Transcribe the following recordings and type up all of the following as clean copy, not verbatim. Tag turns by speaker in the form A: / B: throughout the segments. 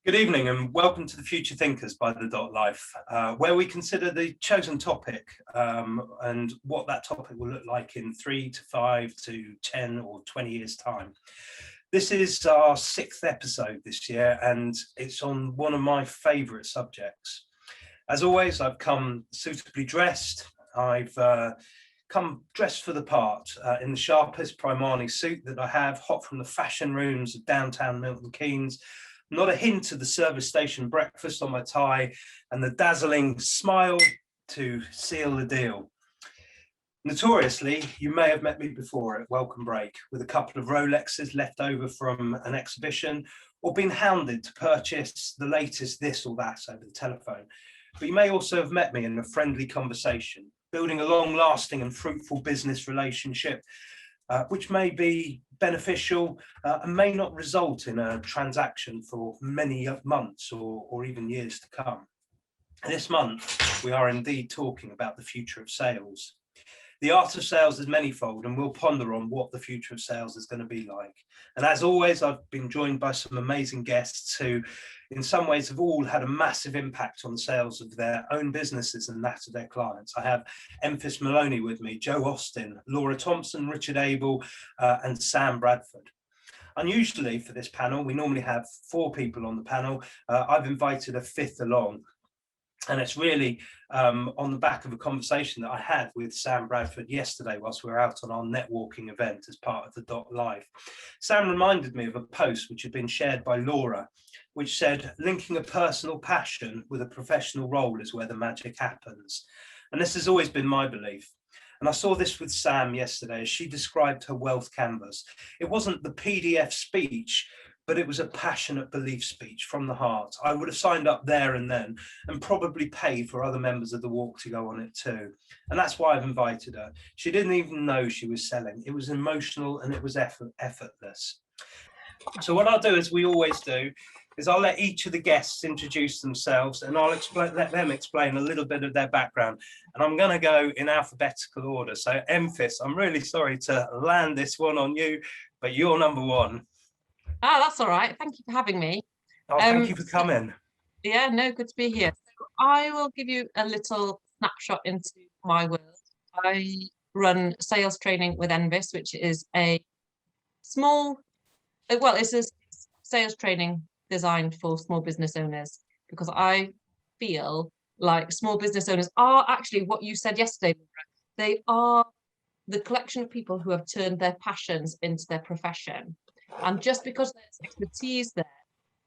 A: Good evening and welcome to the Future Thinkers by The Dot Life, where we consider the chosen topic and what that topic will look like in 3 to 5 to 10 or 20 years' time. This is our 6th episode this year and it's on one of my favourite subjects. As always, I've come suitably dressed. I've come dressed for the part in the sharpest Primani suit that I have, hot from the fashion rooms of downtown Milton Keynes. Not a hint of the service station breakfast on my tie, and the dazzling smile to seal the deal. Notoriously, you may have met me before at welcome break with a couple of Rolexes left over from an exhibition, or been hounded to purchase the latest this or that over the telephone. But you may also have met me in a friendly conversation, building a long-lasting and fruitful business relationship, which may be beneficial and may not result in a transaction for many months or even years to come. This month, we are indeed talking about the future of sales. The art of sales is manyfold, and we'll ponder on what the future of sales is going to be like. And as always, I've been joined by some amazing guests who, in some ways, have all had a massive impact on the sales of their own businesses and that of their clients. I have Enphys Maloney with me, Joe Austin, Laura Thomson, Richard Abell, and Sam Bradford. Unusually for this panel, we normally have 4 people on the panel. I've invited a 5th along. And it's really on the back of a conversation that I had with Sam Bradford yesterday whilst we were out on our networking event as part of the Dot Life. Sam reminded me of a post which had been shared by Laura, which said, linking a personal passion with a professional role is where the magic happens. And this has always been my belief. And I saw this with Sam yesterday as she described her wealth canvas. It wasn't the PDF speech, but it was a passionate belief speech from the heart. I would have signed up there and then and probably paid for other members of the walk to go on it too. And that's why I've invited her. She didn't even know she was selling. It was emotional and it was effortless. So what I'll do, as we always do, is I'll let each of the guests introduce themselves and I'll let them explain a little bit of their background. And I'm going to go in alphabetical order. So Enphys, I'm really sorry to land this one on you, but you're number 1.
B: Oh, that's all right. Thank you for having me.
A: Oh, thank you for coming.
B: Yeah, no, good to be here. So I will give you a little snapshot into my world. I run sales training with Enphys, which is a small, well, it's a sales training designed for small business owners, because I feel like small business owners are actually what you said yesterday, Laura. They are the collection of people who have turned their passions into their profession. And just because there's expertise there,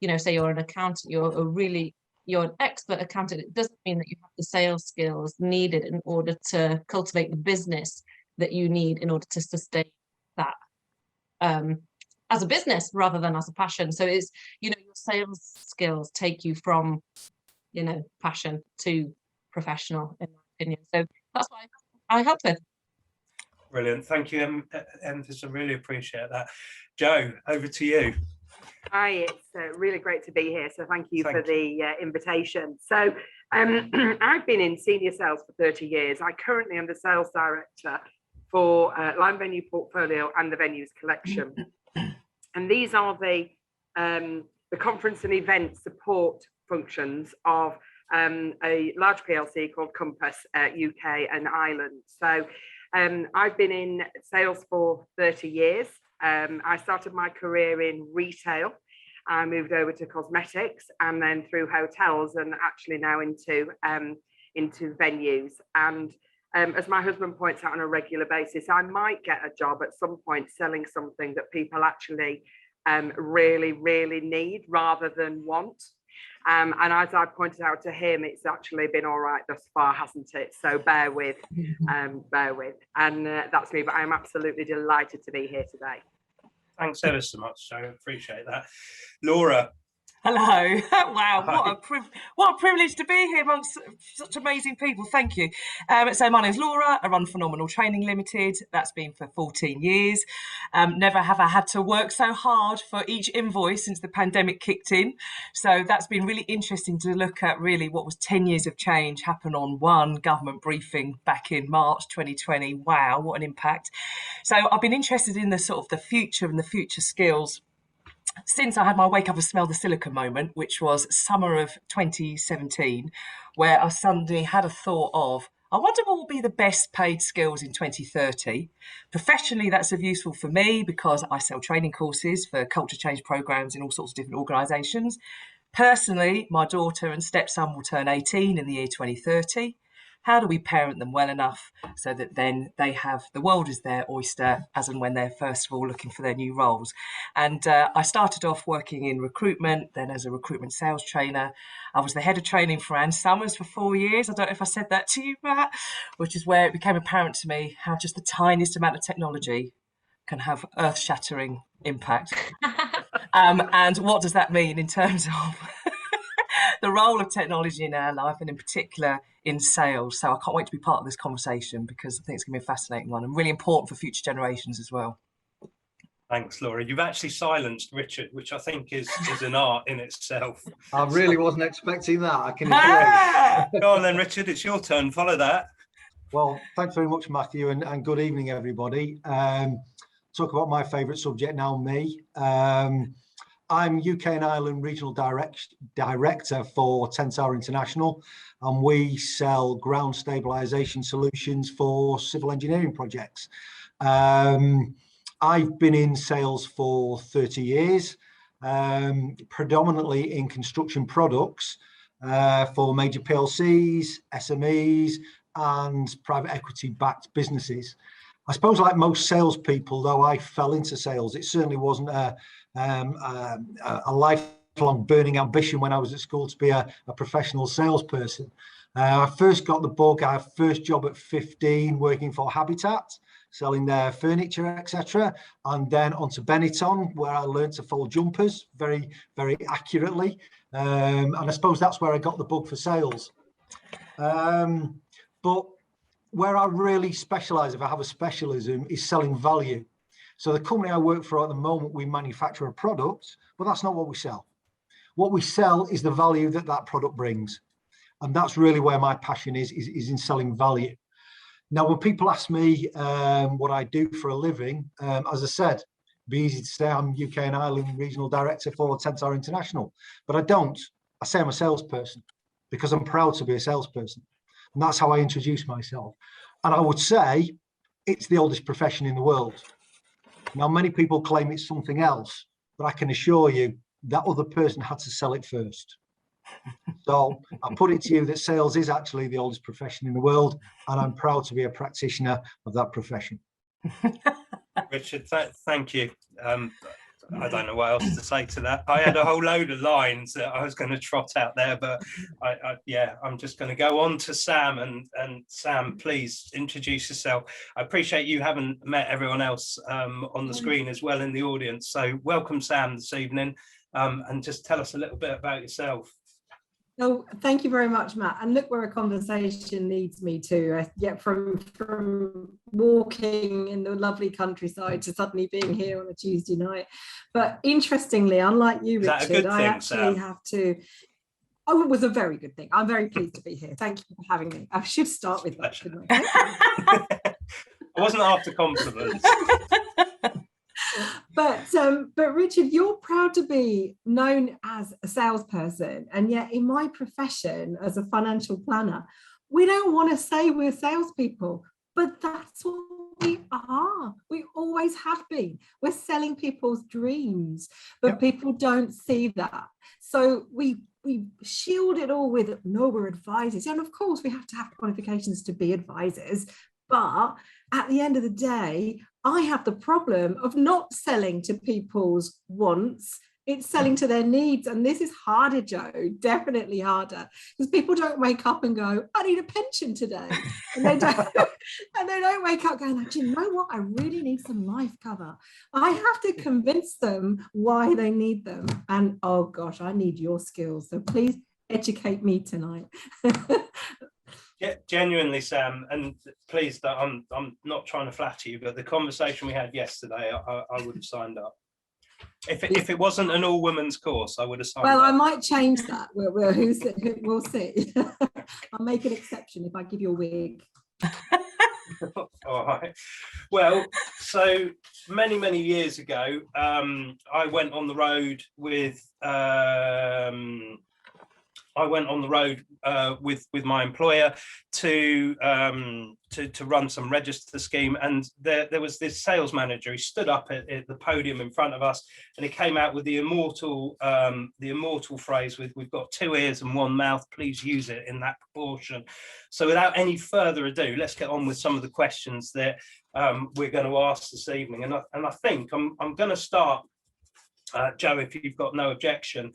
B: you know, say you're an accountant, you're an expert accountant, it doesn't mean that you have the sales skills needed in order to cultivate the business that you need in order to sustain that as a business rather than as a passion. So it's, you know, your sales skills take you from, you know, passion to professional, in my opinion. So that's what I help with.
A: Brilliant. Thank you, Enphys. I really appreciate that. Joe, over to you.
C: Hi, it's really great to be here. So thank you for the invitation. So I've been in senior sales for 30 years. I currently am the sales director for Line Venue Portfolio and the Venues Collection. And these are the conference and event support functions of a large PLC called Compass UK and Ireland. So I've been in sales for 30 years. I started my career in retail. I moved over to cosmetics and then through hotels, and actually now into venues. And as my husband points out on a regular basis, I might get a job at some point selling something that people actually really, really need rather than want. And as I pointed out to him, it's actually been all right thus far, hasn't it? So bear with. And that's me, but I'm absolutely delighted to be here today.
A: Thanks ever so much, Joe. I appreciate that. Laura.
D: Hello. Wow, what a privilege to be here amongst such amazing people. Thank you. So my name's Laura. I run Phenomenal Training Limited. That's been for 14 years. Never have I had to work so hard for each invoice since the pandemic kicked in. So that's been really interesting to look at really what was 10 years of change happen on one government briefing back in March 2020. Wow, what an impact. So I've been interested in the sort of the future and the future skills since I had my wake up and smell the silicon moment, which was summer of 2017, where I suddenly had a thought of, I wonder what will be the best paid skills in 2030. Professionally, that's useful for me because I sell training courses for culture change programs in all sorts of different organisations. Personally, my daughter and stepson will turn 18 in the year 2030. How do we parent them well enough so that then they have the world as their oyster as and when they're first of all looking for their new roles? And I started off working in recruitment, then as a recruitment sales trainer. I was the head of training for Ann Summers for 4 years. I don't know if I said that to you, Matt, which is where it became apparent to me how just the tiniest amount of technology can have earth-shattering impact. And what does that mean in terms of the role of technology in our life, and in particular in sales? So I can't wait to be part of this conversation because I think it's going to be a fascinating one and really important for future generations as well.
A: Thanks, Laura. You've actually silenced Richard, which I think is an art in itself.
E: I really wasn't expecting that, I can assure you.
A: Go on then, Richard, it's your turn. Follow that.
E: Well, thanks very much, Matthew, and good evening, everybody. Talk about my favourite subject now, me. I'm UK and Ireland Regional Director for 10 Tower International, and we sell ground stabilisation solutions for civil engineering projects. I've been in sales for 30 years, predominantly in construction products for major PLCs, SMEs, and private equity-backed businesses. I suppose, like most salespeople, though, I fell into sales. It certainly wasn't a lifelong burning ambition when I was at school to be a professional salesperson. I first got the bug. I had first job at 15 working for Habitat, selling their furniture, etc. And then onto Benetton, where I learned to fold jumpers very, very accurately. And I suppose that's where I got the bug for sales. But where I really specialise, if I have a specialism, is selling value. So the company I work for at the moment, we manufacture a product, but that's not what we sell. What we sell is the value that that product brings. And that's really where my passion is in selling value. Now, when people ask me what I do for a living, as I said, it'd be easy to say I'm UK and Ireland Regional Director for 10 Tower International, but I don't. I say I'm a salesperson because I'm proud to be a salesperson. And that's how I introduce myself. And I would say it's the oldest profession in the world. Now, many people claim it's something else, but I can assure you that other person had to sell it first. So I put it to you that sales is actually the oldest profession in the world, and I'm proud to be a practitioner of that profession.
A: Richard, thank you. I don't know what else to say to that. I had a whole load of lines that I was going to trot out there, but I'm just going to go on to Sam. And Sam, please introduce yourself. I appreciate you haven't met everyone else on the screen as well in the audience. So welcome, Sam, this evening, and just tell us a little bit about yourself.
F: Oh, thank you very much, Matt. And look where a conversation leads me to. From walking in the lovely countryside to suddenly being here on a Tuesday night. But interestingly, unlike you, Richard, I actually have to. Oh, it was a very good thing. I'm very pleased to be here. Thank you for having me. I should start with that, shouldn't I?
A: I wasn't after compliments.
F: But Richard, you're proud to be known as a salesperson, and yet in my profession as a financial planner, we don't want to say we're salespeople, but that's what we are. We always have been. We're selling people's dreams, but people don't see that. So we shield it all with, no, we're advisors. And of course, we have to have qualifications to be advisors. But at the end of the day, I have the problem of not selling to people's wants. It's selling to their needs. And this is harder, Joe, definitely harder, because people don't wake up and go, I need a pension today. And they don't wake up going, do you know what? I really need some life cover. I have to convince them why they need them. And oh gosh, I need your skills. So please educate me tonight.
A: Yeah, genuinely, Sam, and please, I'm not trying to flatter you, but the conversation we had yesterday, I would have signed up. If it wasn't an all-women's course, I would have signed up.
F: Well, I might change that. We'll see. I'll make an exception if I give you a wig.
A: All right. Well, so many years ago, I went on the road with with my employer to run some register scheme, and there was this sales manager. He stood up at the podium in front of us, and he came out with the immortal phrase, with "We've got 2 ears and 1 mouth. Please use it in that proportion." So, without any further ado, let's get on with some of the questions that we're going to ask this evening. And I think I'm going to start, Joe, if you've got no objection,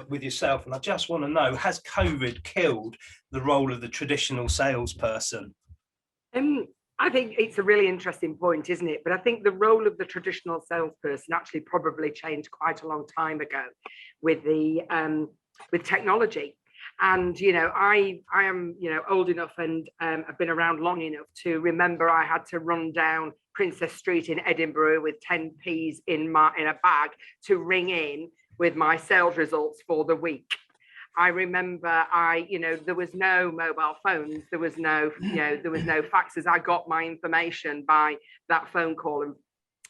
A: with yourself. And I just want to know, has COVID killed the role of the traditional salesperson?
C: I think it's a really interesting point, isn't it? But I think the role of the traditional salesperson actually probably changed quite a long time ago with the with technology. And I am old enough and I've been around long enough to remember I had to run down Princess Street in Edinburgh with 10p's in a bag to ring in with my sales results for the week. I remember there was no mobile phones, there was no faxes. I got my information by that phone call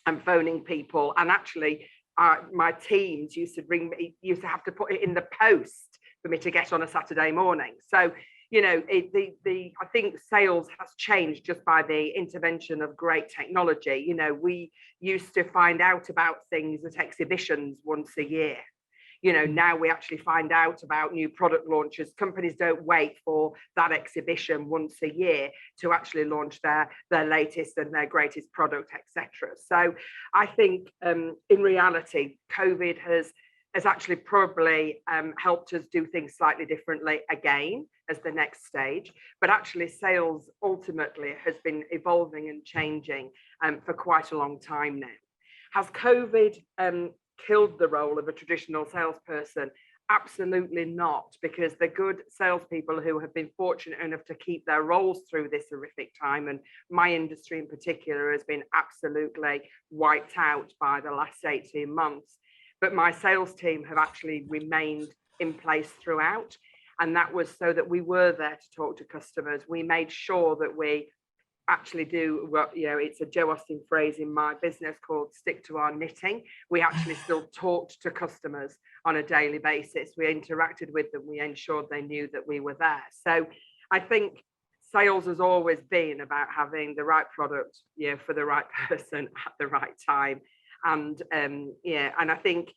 C: and phoning people. And actually my teams used to have to put it in the post for me to get on a Saturday morning. So I think sales has changed just by the intervention of great technology. We used to find out about things at exhibitions once a year. Now we actually find out about new product launches. Companies don't wait for that exhibition once a year to actually launch their latest and their greatest product, etc. So I think in reality, COVID has actually probably helped us do things slightly differently again as the next stage. But actually sales ultimately has been evolving and changing for quite a long time now. Has COVID killed the role of a traditional salesperson? Absolutely not, because the good salespeople who have been fortunate enough to keep their roles through this horrific time, and my industry in particular has been absolutely wiped out by the last 18 months. But my sales team have actually remained in place throughout. And that was so that we were there to talk to customers. We made sure that we actually do what, it's a Joe Austin phrase in my business called stick to our knitting. We actually still talked to customers on a daily basis. We interacted with them. We ensured they knew that we were there. So I think sales has always been about having the right product, for the right person at the right time. And and I think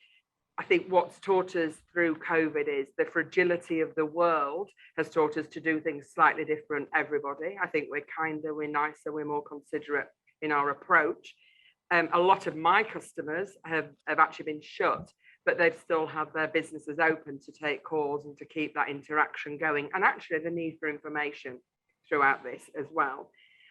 C: what's taught us through COVID is the fragility of the world has taught us to do things slightly different, everybody. I think we're kinder, we're nicer, we're more considerate in our approach. A lot of my customers have actually been shut, but they've still had their businesses open to take calls and to keep that interaction going. And actually the need for information throughout this as well.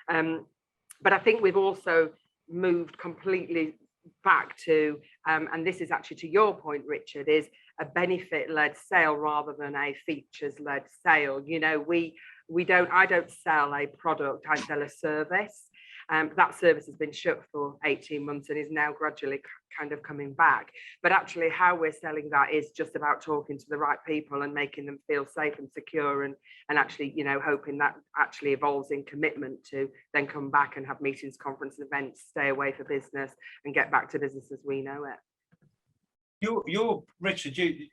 C: But I think we've also moved completely back to, and this is actually to your point, Richard, is a benefit-led sale rather than a features-led sale. I don't sell a product, I sell a service. That service has been shut for 18 months and is now gradually kind of coming back. But actually how we're selling that is just about talking to the right people and making them feel safe and secure, and actually, hoping that actually evolves in commitment to then come back and have meetings, conference events, stay away for business and get back to business as we know it.
A: You're Richard, you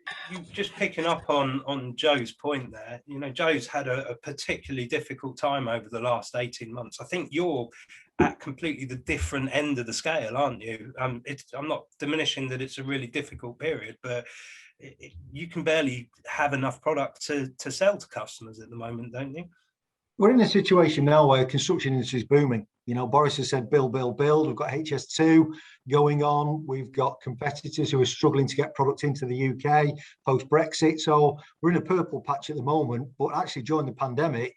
A: just picking up on Joe's point there. Joe's had a particularly difficult time over the last 18 months. I think you're at completely the different end of the scale, aren't you? I'm not diminishing that it's a really difficult period, but you can barely have enough product to sell to customers at the moment, don't you?
E: We're in a situation now where construction industry is booming. Boris has said build. We've got HS2 going on. We've got competitors who are struggling to get product into the UK post-Brexit. So we're in a purple patch at the moment, but actually during the pandemic,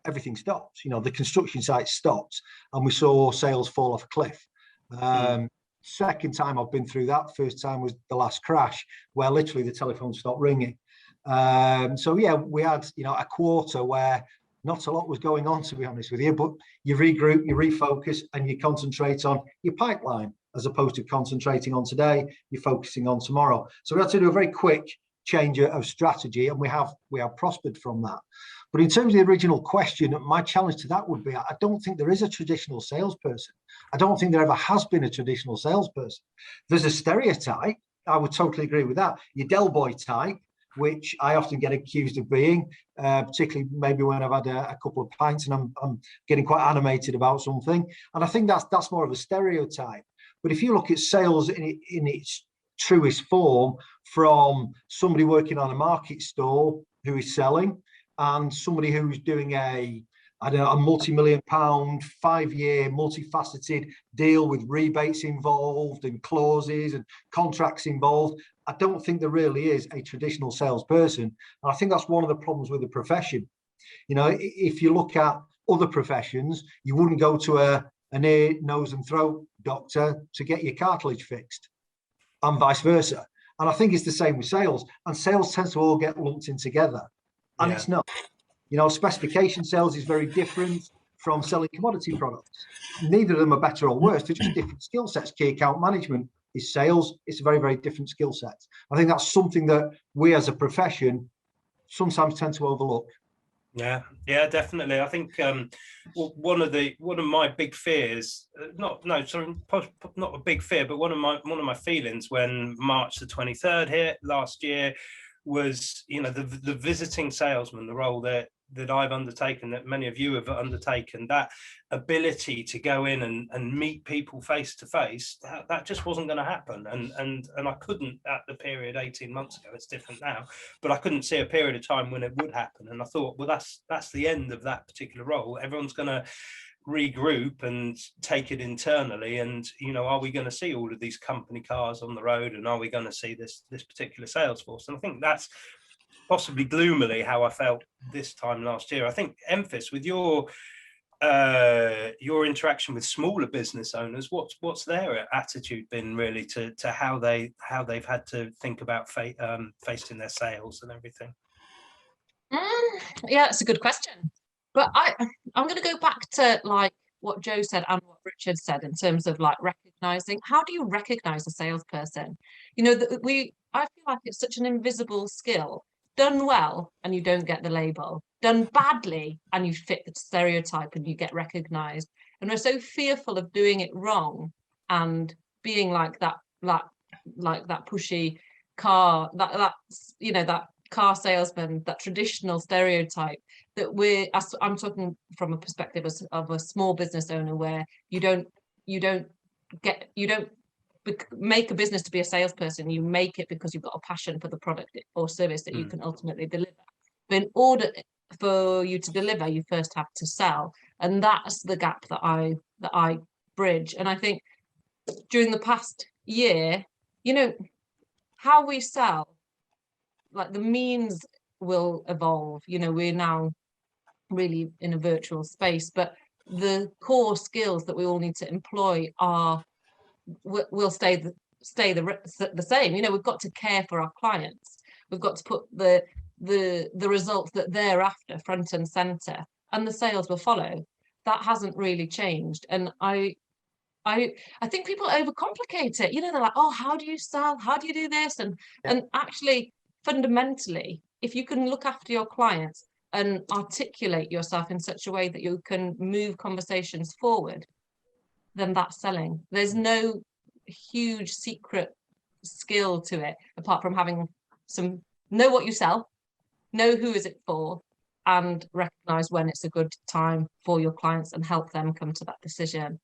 E: everything stopped. The construction site stopped and we saw sales fall off a cliff. Second time I've been through that. First time was the last crash where literally the telephone stopped ringing. So yeah, we had, a quarter where not a lot was going on, to be honest with you, but you regroup, you refocus, and you concentrate on your pipeline as opposed to concentrating on today. You're focusing on tomorrow. So we had to do a very quick change of strategy, and we have prospered from that. But in terms of the original question, my challenge to that would be, I don't think there is a traditional salesperson. I don't think there ever has been a traditional salesperson. There's a stereotype. I would totally agree with that. Your Del Boy type, which I often get accused of being, particularly maybe when I've had a couple of pints and I'm getting quite animated about something. And I think that's more of a stereotype. But if you look at sales in its truest form, from somebody working on a market stall who is selling, and somebody who's doing a multi-million-pound, 5-year, multifaceted deal with rebates involved and clauses and contracts involved, I don't think there really is a traditional salesperson. And I think that's one of the problems with the profession. You know, if you look at other professions, you wouldn't go to an ear, nose and throat doctor to get your cartilage fixed, and vice versa. And I think it's the same with sales. And sales tends to all get lumped in together. And it's not. You know, specification sales is very different from selling commodity products. Neither of them are better or worse. They're just different skill sets. Key account management is sales. It's a very, very different skill set. I think that's something that we as a profession sometimes tend to overlook.
A: Yeah, definitely. I think one of my big fears, not a big fear, but one of my feelings when March the 23rd hit last year was, you know, the visiting salesman, the role that I've undertaken, that many of you have undertaken, that ability to go in and meet people face to face, that just wasn't going to happen. And I couldn't at the period 18 months ago. It's different now, but I couldn't see a period of time when it would happen. And I thought, well, that's the end of that particular role. Everyone's going to regroup and take it internally, and, you know, are we going to see all of these company cars on the road, and are we going to see this particular sales force? And I think that's possibly gloomily how I felt this time last year. I think, Enphys, with your interaction with smaller business owners, what's their attitude been really to how they've had to think about facing their sales and everything?
B: Yeah, it's a good question. But I'm going to go back to like what Joe said and what Richard said in terms of like recognizing. How do you recognize a salesperson? You know, I feel like it's such an invisible skill. Done well and you don't get the label. Done badly and you fit the stereotype and you get recognized. And we're so fearful of doing it wrong and being like that pushy car, that car salesman, that traditional stereotype, that I'm talking from a perspective of a small business owner, where you don't make a business to be a salesperson. You make it because you've got a passion for the product or service that you can ultimately deliver. But in order for you to deliver, you first have to sell, and that's the gap that I bridge. And I think during the past year, you know, how we sell, like the means will evolve. You know, we're now really in a virtual space, but the core skills that we all need to employ will stay the same. You know, we've got to care for our clients. We've got to put the results that they're after front and center, and the sales will follow. That hasn't really changed. And I think people overcomplicate it. You know, they're like, oh, how do you sell? How do you do this? And actually, fundamentally, if you can look after your clients and articulate yourself in such a way that you can move conversations forward, then that's selling. There's no huge secret skill to it, apart from having know what you sell, know who is it for, and recognize when it's a good time for your clients and help them come to that decision.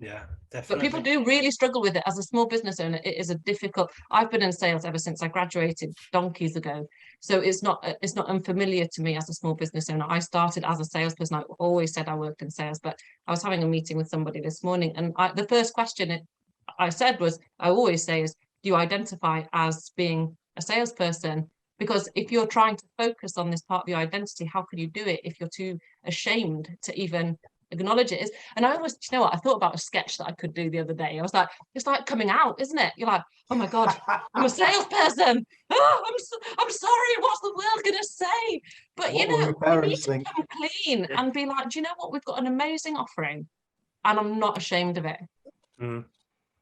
A: Yeah, definitely.
B: But people do really struggle with it. As a small business owner, it is I've been in sales ever since I graduated donkeys ago. So it's not unfamiliar to me as a small business owner. I started as a salesperson. I always said I worked in sales, but I was having a meeting with somebody this morning, and the first question I said was, I always say is, do you identify as being a salesperson? Because if you're trying to focus on this part of your identity, how could you do it if you're too ashamed to even acknowledge it? And I always, you know what, I thought about a sketch that I could do the other day. I was like, it's like coming out, isn't it? You're like, oh my God, I'm a salesperson. Oh, I'm sorry, what's the world going to say? But
E: what
B: you know, you need to
E: think?
B: come clean and be like, do you know what, we've got an amazing offering and I'm not ashamed of it.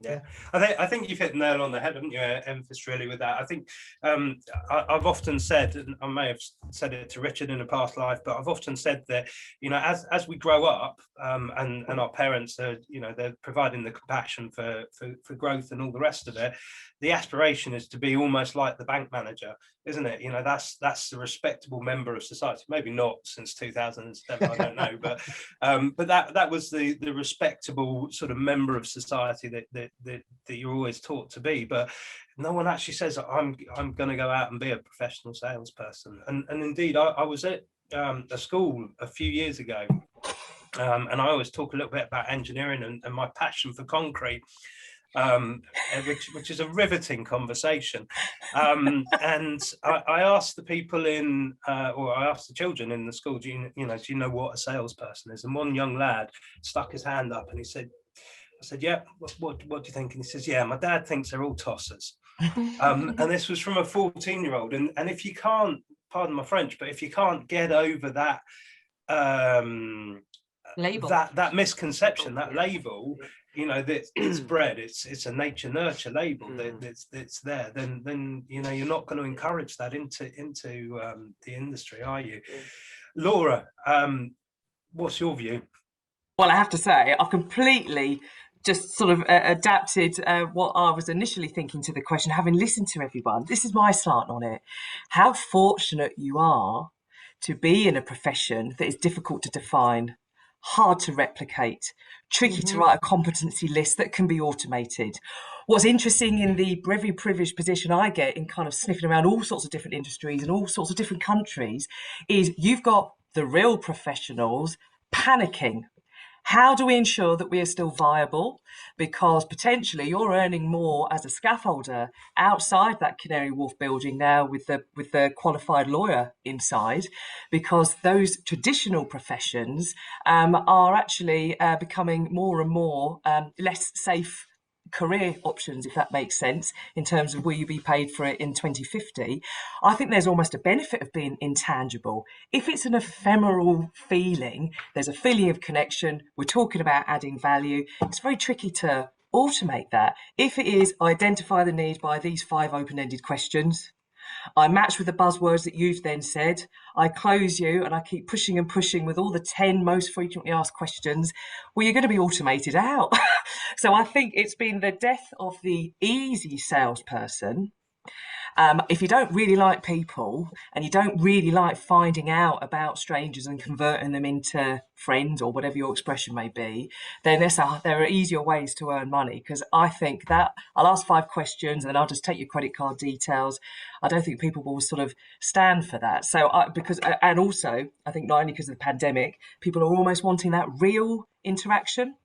A: Yeah, I think you've hit the nail on the head, haven't you, Enphys, really, with that. I think I've often said, and I may have said it to Richard in a past life, but I've often said that, you know, as we grow up, and our parents are, you know, they're providing the compassion for growth and all the rest of it. The aspiration is to be almost like the bank manager, isn't it? You know, that's the respectable member of society. Maybe not since 2007, I don't know, but that was the respectable sort of member of society that you're always taught to be. But no one actually says I'm going to go out and be a professional salesperson. And indeed, I was at a school a few years ago, and I always talk a little bit about engineering and my passion for concrete. Which is a riveting conversation, and I asked the people in, or I asked the children in the school, do you know what a salesperson is? And one young lad stuck his hand up and he said, I said, yeah, what do you think? And he says, yeah, my dad thinks they're all tossers. And this was from a 14-year-old, and if you can't, pardon my French, but if you can't get over that
B: label,
A: that misconception, that label, you know, that it's bred, it's a nature nurture label that's there, then you know, you're not going to encourage that into the industry, are you? Laura, what's your view?
D: Well, I have to say, I've completely just sort of adapted what I was initially thinking to the question, having listened to everyone. This is my slant on it. How fortunate you are to be in a profession that is difficult to define, hard to replicate, tricky to write a competency list that can be automated. What's interesting in the very privileged position I get in kind of sniffing around all sorts of different industries and all sorts of different countries is you've got the real professionals panicking. How do we ensure that we are still viable? Because potentially you're earning more as a scaffolder outside that Canary Wharf building now with the qualified lawyer inside, because those traditional professions are actually becoming more and more less safe career options, if that makes sense, in terms of will you be paid for it in 2050. I think there's almost a benefit of being intangible. If it's an ephemeral feeling, there's a feeling of connection, we're talking about adding value, it's very tricky to automate that. If it is, identify the need by these 5 open-ended questions, I match with the buzzwords that you've then said, I close you and I keep pushing and pushing with all the 10 most frequently asked questions, well, you're going to be automated out. So I think it's been the death of the easy salesperson. If you don't really like people and you don't really like finding out about strangers and converting them into friends or whatever your expression may be, then there are easier ways to earn money. Because I think that I'll ask 5 questions and then I'll just take your credit card details. I don't think people will sort of stand for that. So and also I think not only because of the pandemic, people are almost wanting that real interaction.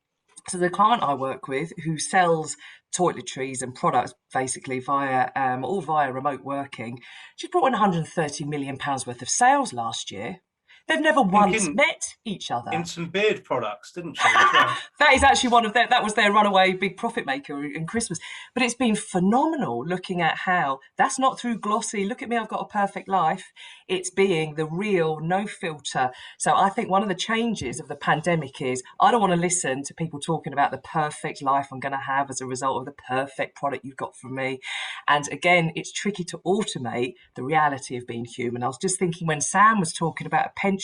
D: So the client I work with who sells toiletries and products basically via remote working, she brought in £130 million worth of sales last year. They've never once met each other.
A: In some beard products, didn't she? That
D: is actually that was their runaway big profit maker in Christmas. But it's been phenomenal looking at how that's not through glossy, look at me, I've got a perfect life. It's being the real, no filter. So I think one of the changes of the pandemic is I don't want to listen to people talking about the perfect life I'm going to have as a result of the perfect product you've got from me. And again, it's tricky to automate the reality of being human. I was just thinking when Sam was talking about a pension,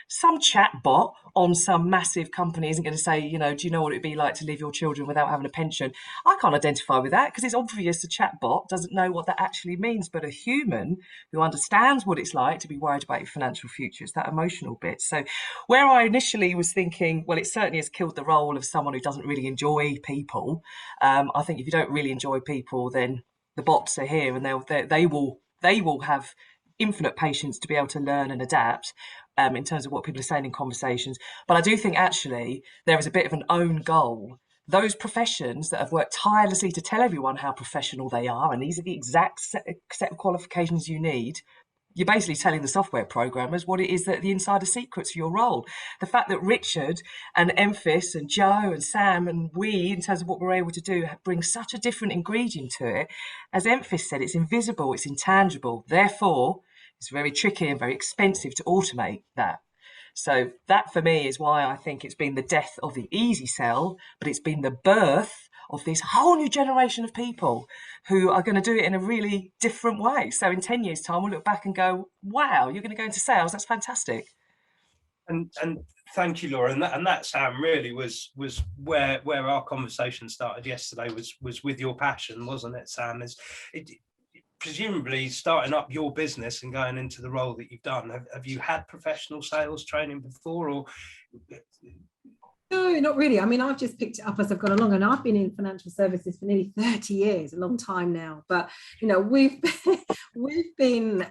D: some chat bot on some massive company isn't going to say, you know, do you know what it'd be like to leave your children without having a pension? I can't identify with that because it's obvious a chat bot doesn't know what that actually means. But a human who understands what it's like to be worried about your financial future, it's that emotional bit. So where I initially was thinking, well, it certainly has killed the role of someone who doesn't really enjoy people. I think if you don't really enjoy people, then the bots are here and they will have infinite patience to be able to learn and adapt in terms of what people are saying in conversations. But I do think actually there is a bit of an own goal. Those professions that have worked tirelessly to tell everyone how professional they are, and these are the exact set of qualifications you need, you're basically telling the software programmers what it is that the insider secrets for your role. The fact that Richard and Enphys and Joe and Sam and we, in terms of what we're able to do, bring such a different ingredient to it. As Enphys said, it's invisible, it's intangible. Therefore, it's very tricky and very expensive to automate that. So that for me is why I think it's been the death of the easy sell, but it's been the birth of this whole new generation of people who are going to do it in a really different way. So in 10 years' time, we'll look back and go, wow, you're going to go into sales. That's fantastic.
A: And thank you, Laura. And that Sam really was where our conversation started yesterday, was with your passion, wasn't it, Sam? Presumably starting up your business and going into the role that you've done. Have you had professional sales training before, or?
F: No, not really. I mean, I've just picked it up as I've gone along, and I've been in financial services for nearly 30 years, a long time now. But, you know, we've been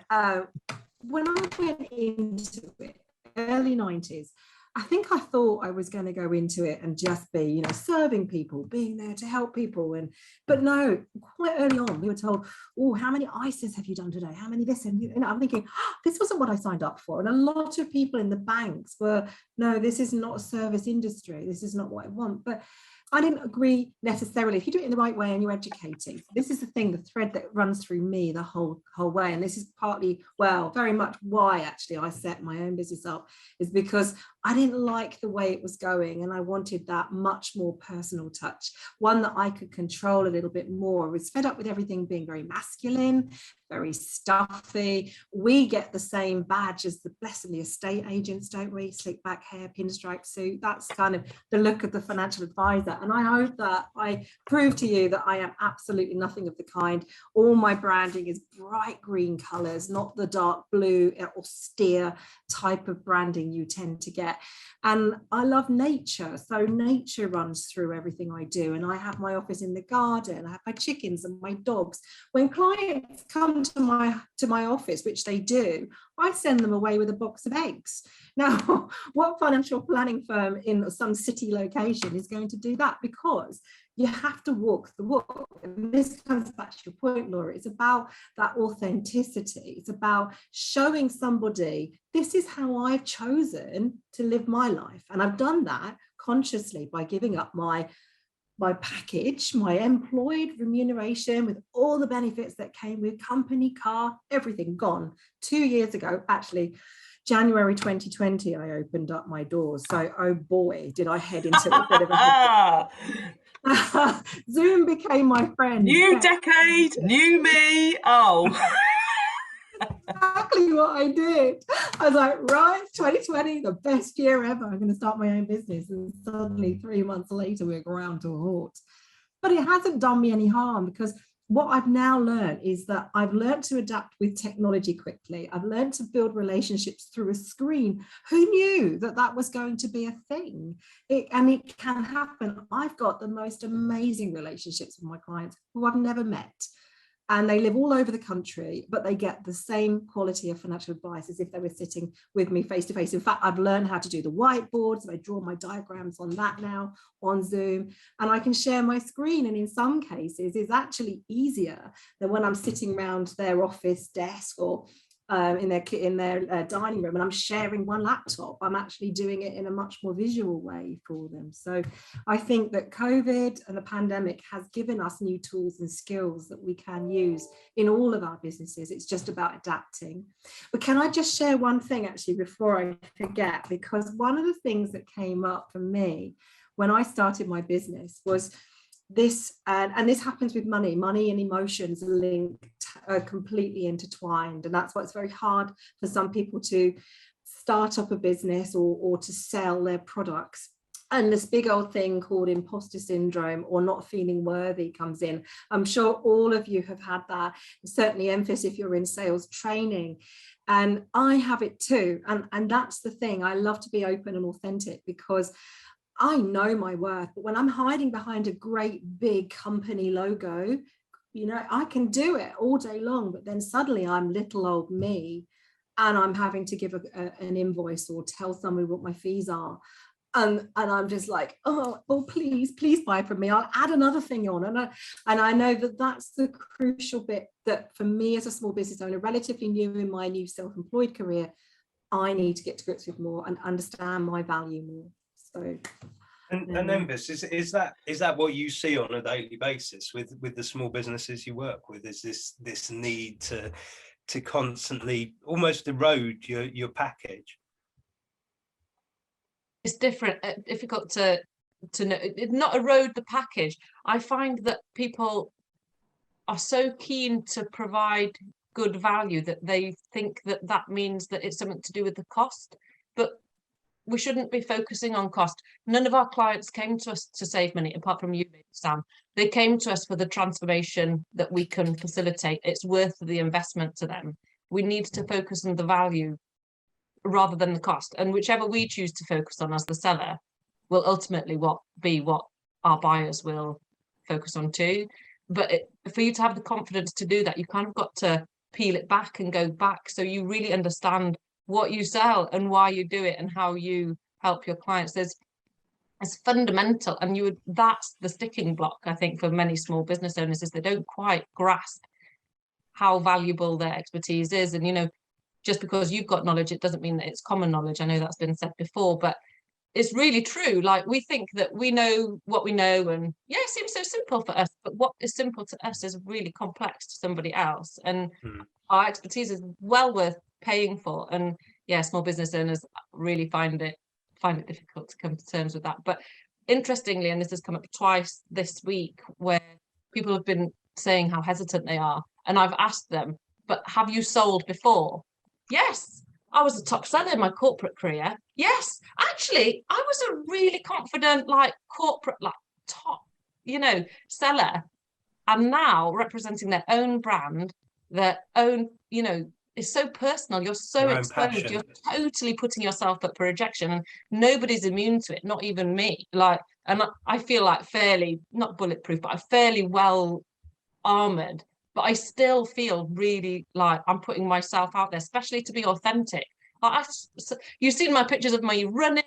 F: when I went into it, early 90s, I think I thought I was going to go into it and just be, you know, serving people, being there to help people. But no, quite early on, we were told, oh, how many ISAs have you done today? How many this? And I'm thinking, oh, this wasn't what I signed up for. And a lot of people in the banks were, no, this is not a service industry. This is not what I want. But I didn't agree necessarily. If you do it in the right way and you're educating, this is the thing, the thread that runs through me the whole way. And this is partly, well, very much why actually I set my own business up, is because I didn't like the way it was going, and I wanted that much more personal touch, one that I could control a little bit more. I was fed up with everything being very masculine, very stuffy. We get the same badge as the blessedly estate agents, don't we? Slick back hair, pinstripe suit. That's kind of the look of the financial advisor. And I hope that I prove to you that I am absolutely nothing of the kind. All my branding is bright green colors, not the dark blue, austere type of branding you tend to get. And I love nature. So nature runs through everything I do. And I have my office in the garden. I have my chickens and my dogs. When clients come to my office, which they do, I send them away with a box of eggs. Now, what financial planning firm in some city location is going to do that? Because you have to walk the walk. And this comes back to your point, Laura. It's about that authenticity. It's about showing somebody, this is how I've chosen to live my life. And I've done that consciously by giving up my package, my employed remuneration with all the benefits that came with company car, everything gone. 2 years ago, actually, January 2020, I opened up my doors. So, oh boy, did I head into a bit of a Zoom became my friend.
D: New decade, new me. Oh.
F: Exactly what I did. I was like, right, 2020, the best year ever. I'm going to start my own business. And suddenly 3 months later, we're ground to a halt. But it hasn't done me any harm, because what I've now learned is that I've learned to adapt with technology quickly. I've learned to build relationships through a screen. Who knew that that was going to be a thing? And it can happen. I've got the most amazing relationships with my clients who I've never met. And they live all over the country, but they get the same quality of financial advice as if they were sitting with me face to face. In fact, I've learned how to do the whiteboards. I draw my diagrams on that now on Zoom, and I can share my screen. And in some cases, it's actually easier than when I'm sitting around their office desk or in their dining room and I'm sharing one laptop. I'm actually doing it in a much more visual way for them. So I think that COVID and the pandemic has given us new tools and skills that we can use in all of our businesses. It's just about adapting. But can I just share one thing actually before I forget? Because one of the things that came up for me when I started my business was this, and this happens with money and emotions are linked, completely intertwined. And that's why it's very hard for some people to start up a business or to sell their products. And this big old thing called imposter syndrome or not feeling worthy comes in. I'm sure all of you have had that, certainly Enphys if you're in sales training. And I have it too. And that's the thing. I love to be open and authentic because I know my worth, but when I'm hiding behind a great big company logo, you know, I can do it all day long, but then suddenly I'm little old me and I'm having to give an invoice or tell somebody what my fees are. And I'm just like, oh, please buy from me. I'll add another thing on. And I know that that's the crucial bit that for me as a small business owner, relatively new in my new self-employed career, I need to get to grips with more and understand my value more. So,
A: and Enphys, is that what you see on a daily basis with the small businesses you work with? Is this need to constantly almost erode your package?
B: It's difficult to to know, not erode the package. I find that people are so keen to provide good value that they think that that means that it's something to do with the cost, but we shouldn't be focusing on cost. None of our clients came to us to save money, apart from you, Sam. They came to us for the transformation that we can facilitate. It's worth the investment to them. We need to focus on the value rather than the cost, and whichever we choose to focus on as the seller will ultimately be what our buyers will focus on too. But for you to have the confidence to do that, you kind of got to peel it back and go back, so you really understand what you sell and why you do it and how you help your clients. It's fundamental, and that's the sticking block, I think, for many small business owners, is they don't quite grasp how valuable their expertise is. And just because you've got knowledge, it doesn't mean that it's common knowledge. I know that's been said before, but it's really true. Like, we think that we know what we know, and yeah, it seems so simple for us, but what is simple to us is really complex to somebody else, and our expertise is well worth paying for. And yeah, small business owners really find it difficult to come to terms with that. But interestingly, and this has come up twice this week, where people have been saying how hesitant they are, and I've asked them, but have you sold before? Yes, I was a top seller in my corporate career. Yes, actually, I was a really confident, corporate, top, seller. And now representing their own brand, their own, it's so personal. You're so exposed. You're totally putting yourself up for rejection, and nobody's immune to it, not even me. And I feel like fairly, not bulletproof, but I'm fairly well armored. But I still feel really like I'm putting myself out there, especially to be authentic. You've seen my pictures of me running.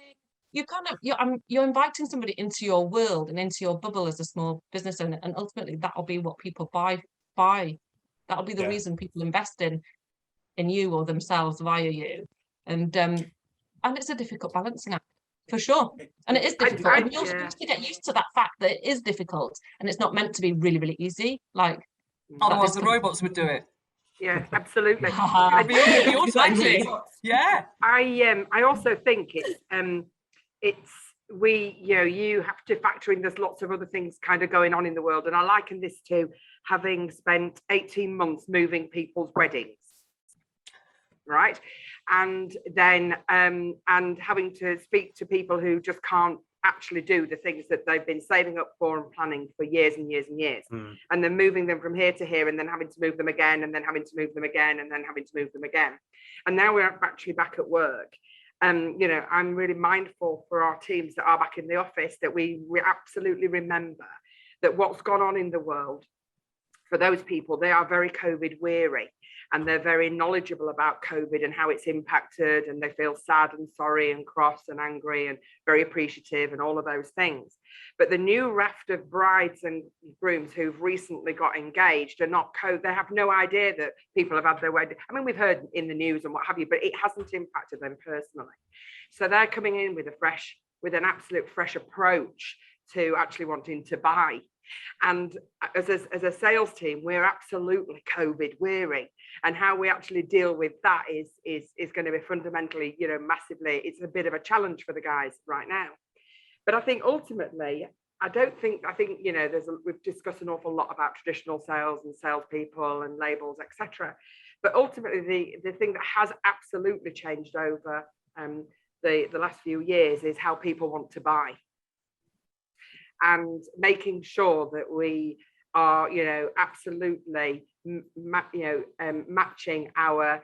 B: You're inviting somebody into your world and into your bubble as a small business owner, and ultimately that'll be what people buy. That'll be the reason people invest in you or themselves via you. And it's a difficult balancing act, for sure. And it is difficult. And you also have to get used to that fact that it is difficult, and it's not meant to be really, really easy.
D: Otherwise the robots would do it.
C: Yeah, absolutely.
D: It'd be automated. Yeah.
C: I also think you have to factor in, there's lots of other things kind of going on in the world, and I liken this to having spent 18 months moving people's weddings, right? And then and having to speak to people who just can't actually do the things that they've been saving up for and planning for years and years and years, and then moving them from here to here, and then having to move them again, and then having to move them again, and then having to move them again. And now we're actually back at work. I'm really mindful for our teams that are back in the office that we absolutely remember that what's gone on in the world, for those people, they are very COVID weary, and they're very knowledgeable about COVID and how it's impacted, and they feel sad and sorry and cross and angry and very appreciative and all of those things. But the new raft of brides and grooms who've recently got engaged are not they have no idea that people have had their wedding. I mean, we've heard in the news and what have you, but it hasn't impacted them personally. So they're coming in with an absolute fresh approach to actually wanting to buy. And as a sales team, we're absolutely COVID weary, and how we actually deal with that is going to be fundamentally, massively, it's a bit of a challenge for the guys right now. But I think ultimately, we've discussed an awful lot about traditional sales and salespeople and labels, etc. But ultimately, the thing that has absolutely changed over the last few years is how people want to buy. And making sure that we are, absolutely, matching our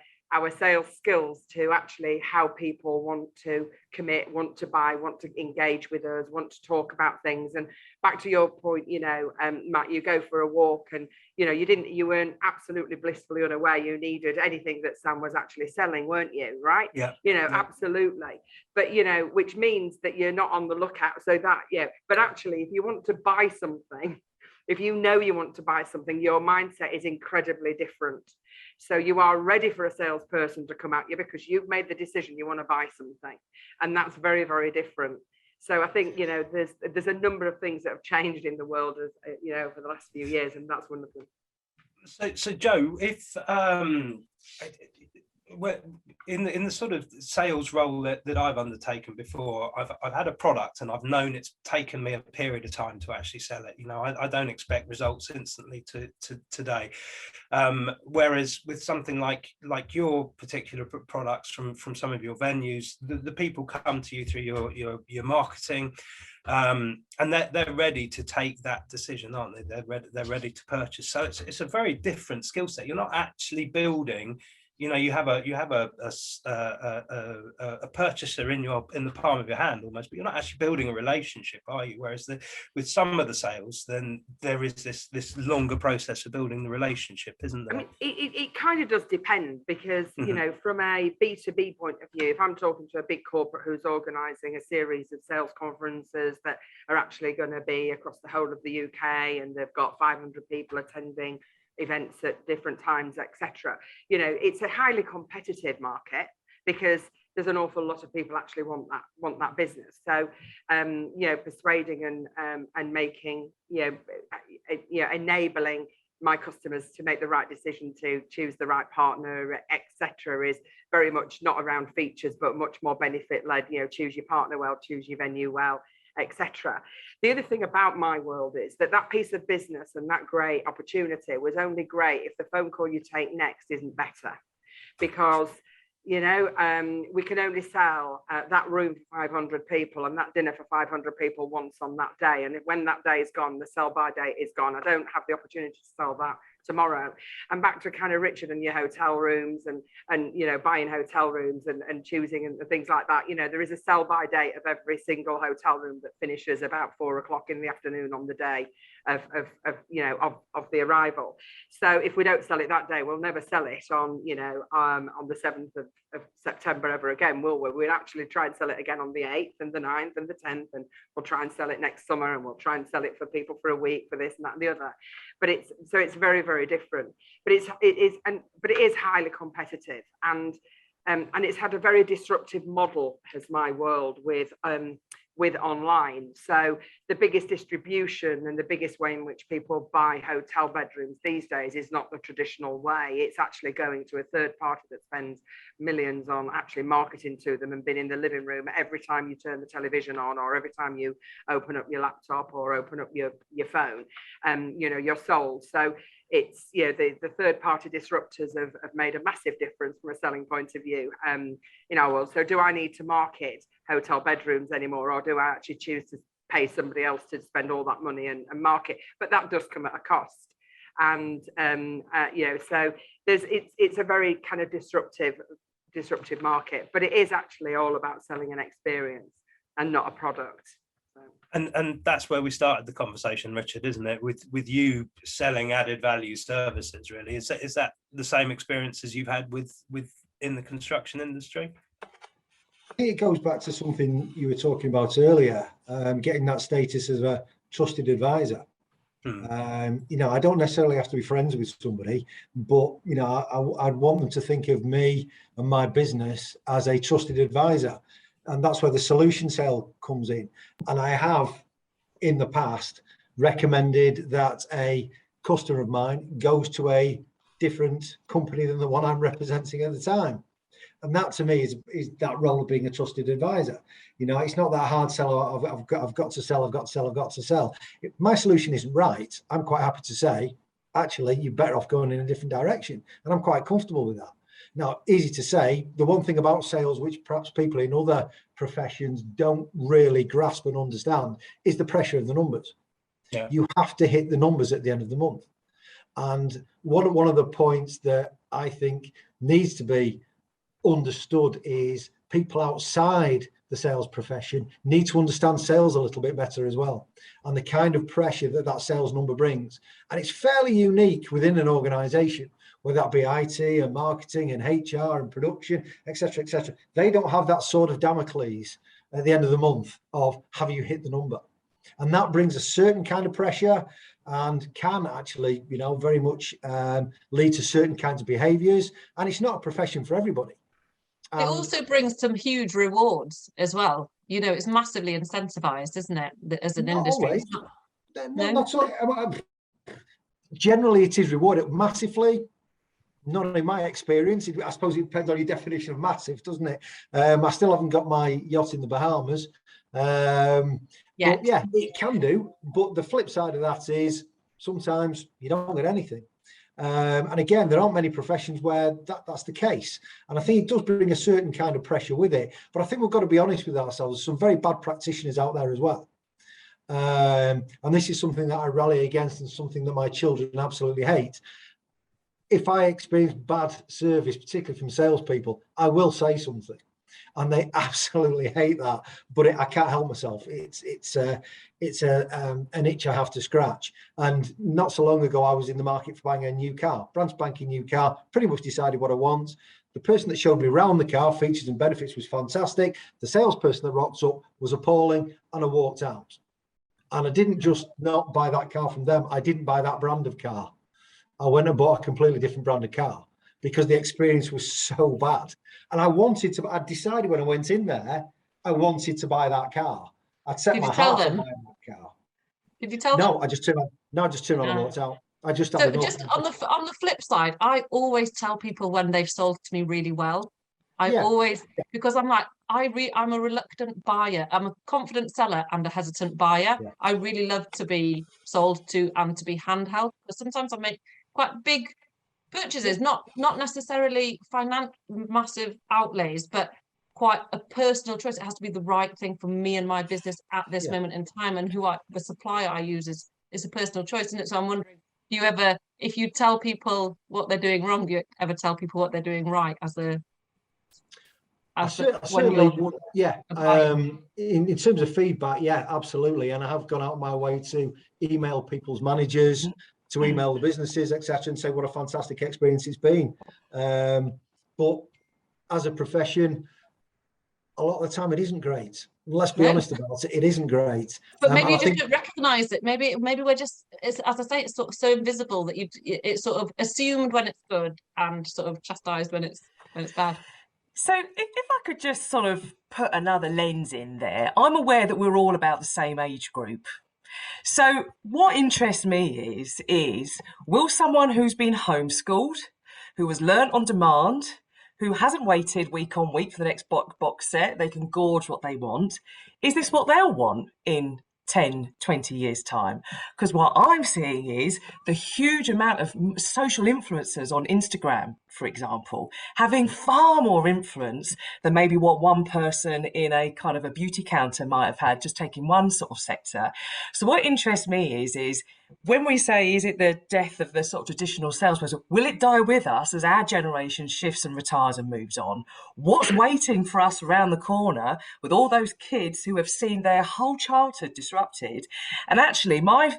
C: sales skills to actually how people want to commit, want to buy, want to engage with us, want to talk about things. And back to your point, Matt, you go for a walk, and you weren't absolutely blissfully unaware you needed anything that Sam was actually selling, weren't you? Right?
A: Yeah.
C: Absolutely. But which means that you're not on the lookout. So that, but actually, if you want to buy something, if you want to buy something, your mindset is incredibly different. So you are ready for a salesperson to come at you because you've made the decision you want to buy something, and that's very, very different. So I think there's a number of things that have changed in the world as over the last few years, and that's one of them.
A: So Joe, if in the sort of sales role that I've undertaken before, I've had a product and I've known it's taken me a period of time to actually sell it. You know, I don't expect results instantly to today. Whereas with something like your particular products from some of your venues, the people come to you through your marketing, and they're ready to take that decision, aren't they? They're ready to purchase. So it's a very different skill set. You're not actually building. You know, you have a purchaser in the palm of your hand almost, but you're not actually building a relationship, are you? Whereas with some of the sales, then there is this longer process of building the relationship, isn't there?
C: I mean, it kind of does depend, because you know, from a B2B point of view, if I'm talking to a big corporate who's organising a series of sales conferences that are actually going to be across the whole of the UK, and they've got 500 people attending events at different times, etc. You know, it's a highly competitive market, because there's an awful lot of people actually want that business. So you know, persuading and making, you know, enabling my customers to make the right decision to choose the right partner, etc., is very much not around features, but much more benefit led. You know, choose your partner well, choose your venue well, etc. The other thing about my world is that piece of business and that great opportunity was only great if the phone call you take next isn't better, because you know, we can only sell that room for 500 people and that dinner for 500 people once on that day, and when that day is gone, the sell by date is gone. I don't have the opportunity to sell that tomorrow. And back to kind of Richard and your hotel rooms and you know, buying hotel rooms and choosing and things like that. You know, there is a sell by date of every single hotel room that finishes about 4 o'clock in the afternoon on the day of you know, of the arrival. So if we don't sell it that day, we'll never sell it on, you know, on the 7th of September ever again, will we? We'll actually try and sell it again on the 8th and the 9th and the 10th, and we'll try and sell it next summer, and we'll try and sell it for people for a week for this and that and the other. But it's very, very different. But it is highly competitive, and it's had a very disruptive model, as my world, with online. So the biggest distribution and the biggest way in which people buy hotel bedrooms these days is not the traditional way. It's actually going to a third party that spends millions on actually marketing to them and being in the living room every time you turn the television on, or every time you open up your laptop or open up your phone, you know, you're sold. So it's, you know, the third party disruptors have made a massive difference from a selling point of view in our world. So do I need to market hotel bedrooms anymore, or do I actually choose to pay somebody else to spend all that money and market? But that does come at a cost. And you know, so it's a very kind of disruptive market, but it is actually all about selling an experience and not a product.
A: And that's where we started the conversation, Richard, isn't it? With you selling added value services, really. Is that the same experience as you've had in the construction industry?
E: I think it goes back to something you were talking about earlier, getting that status as a trusted advisor. You know, I don't necessarily have to be friends with somebody, but you know, I'd want them to think of me and my business as a trusted advisor. And that's where the solution sale comes in. And I have in the past recommended that a customer of mine goes to a different company than the one I'm representing at the time. And that to me is that role of being a trusted advisor. You know, it's not that hard sell. I've got to sell. If my solution isn't right, I'm quite happy to say, actually, you're better off going in a different direction. And I'm quite comfortable with that. Now, easy to say, the one thing about sales, which perhaps people in other professions don't really grasp and understand, is the pressure of the numbers. Yeah. You have to hit the numbers at the end of the month. And one of the points that I think needs to be understood is people outside the sales profession need to understand sales a little bit better as well, and the kind of pressure that sales number brings. And it's fairly unique within an organization, whether that be IT and marketing and HR and production, etc., etc. They don't have that sort of Damocles at the end of the month of have you hit the number, and that brings a certain kind of pressure and can actually, you know, very much lead to certain kinds of behaviors. And it's not a profession for everybody.
B: It also brings some huge rewards as well. You know, it's massively incentivized, isn't it, as an industry?
E: Not always. Generally, it is rewarded massively. Not in my experience. I suppose it depends on your definition of massive, doesn't it? I still haven't got my yacht in the Bahamas. But yeah, it can do. But the flip side of that is sometimes you don't get anything. And again, there aren't many professions where that's the case. And I think it does bring a certain kind of pressure with it. But I think we've got to be honest with ourselves. There's some very bad practitioners out there as well. And this is something that I rally against and something that my children absolutely hate. If I experience bad service, particularly from salespeople, I will say something. And they absolutely hate that, but I can't help myself. It's an itch I have to scratch. And not so long ago, I was in the market for buying a new car, brand spanking new car, pretty much decided what I want. The person that showed me around the car, features and benefits, was fantastic. The salesperson that rocked up was appalling, and I walked out. And I didn't just not buy that car from them. I didn't buy that brand of car. I went and bought a completely different brand of car because the experience was so bad. And I decided when I went in there, I wanted to buy that car. I'd set my heart on buying that car.
B: Did you tell them?
E: I just turned on and walked out. I just
B: So just on the flip side, I always tell people when they've sold to me really well. Because I'm like, I'm a reluctant buyer. I'm a confident seller and a hesitant buyer. Yeah. I really love to be sold to and to be handheld. But sometimes I make quite big purchases, not necessarily massive outlays, but quite a personal choice. It has to be the right thing for me and my business at this moment in time. And the supplier I use is a personal choice, isn't it? So I'm wondering, if you tell people what they're doing wrong, do you ever tell people what they're doing right
E: certainly would, yeah. In terms of feedback, yeah, absolutely. And I have gone out of my way to email people's managers, to email the businesses, etc., and say what a fantastic experience it's been. But as a profession, a lot of the time it isn't great. Let's be honest about it. It isn't great.
B: But maybe you just don't recognise it. Maybe we're just, as I say, it's sort of so invisible that it's sort of assumed when it's good and sort of chastised when it's bad.
D: So if I could just sort of put another lens in there, I'm aware that we're all about the same age group. So what interests me is will someone who's been homeschooled, who has learnt on demand, who hasn't waited week on week for the next box set, they can gorge what they want, is this what they'll want in 10, 20 years' time? Because what I'm seeing is the huge amount of social influencers on Instagram, for example, having far more influence than maybe what one person in a kind of a beauty counter might have had, just taking one sort of sector. So what interests me is when we say, is it the death of the sort of traditional salesperson, will it die with us as our generation shifts and retires and moves on? What's waiting for us around the corner with all those kids who have seen their whole childhood disrupted? And actually, my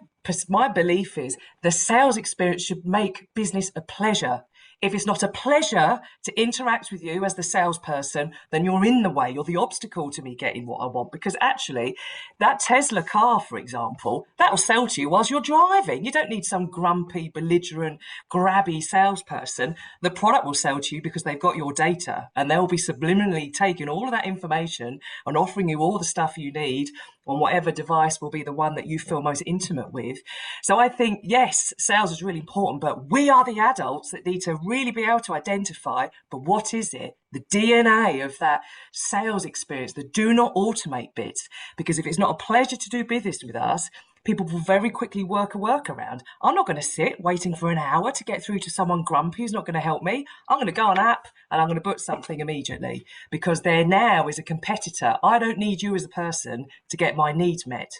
D: belief is the sales experience should make business a pleasure. If it's not a pleasure to interact with you as the salesperson, then you're in the way, you're the obstacle to me getting what I want. Because actually, that Tesla car, for example, that'll sell to you whilst you're driving. You don't need some grumpy, belligerent, grabby salesperson. The product will sell to you because they've got your data, and they'll be subliminally taking all of that information and offering you all the stuff you need on whatever device will be the one that you feel most intimate with. So I think, yes, sales is really important, but we are the adults that need to really be able to identify, but what is it? The DNA of that sales experience, the do not automate bits. Because if it's not a pleasure to do business with us, people will very quickly work a workaround. I'm not going to sit waiting for an hour to get through to someone grumpy who's not going to help me. I'm going to go on app and I'm going to book something immediately, because there now is a competitor. I don't need you as a person to get my needs met.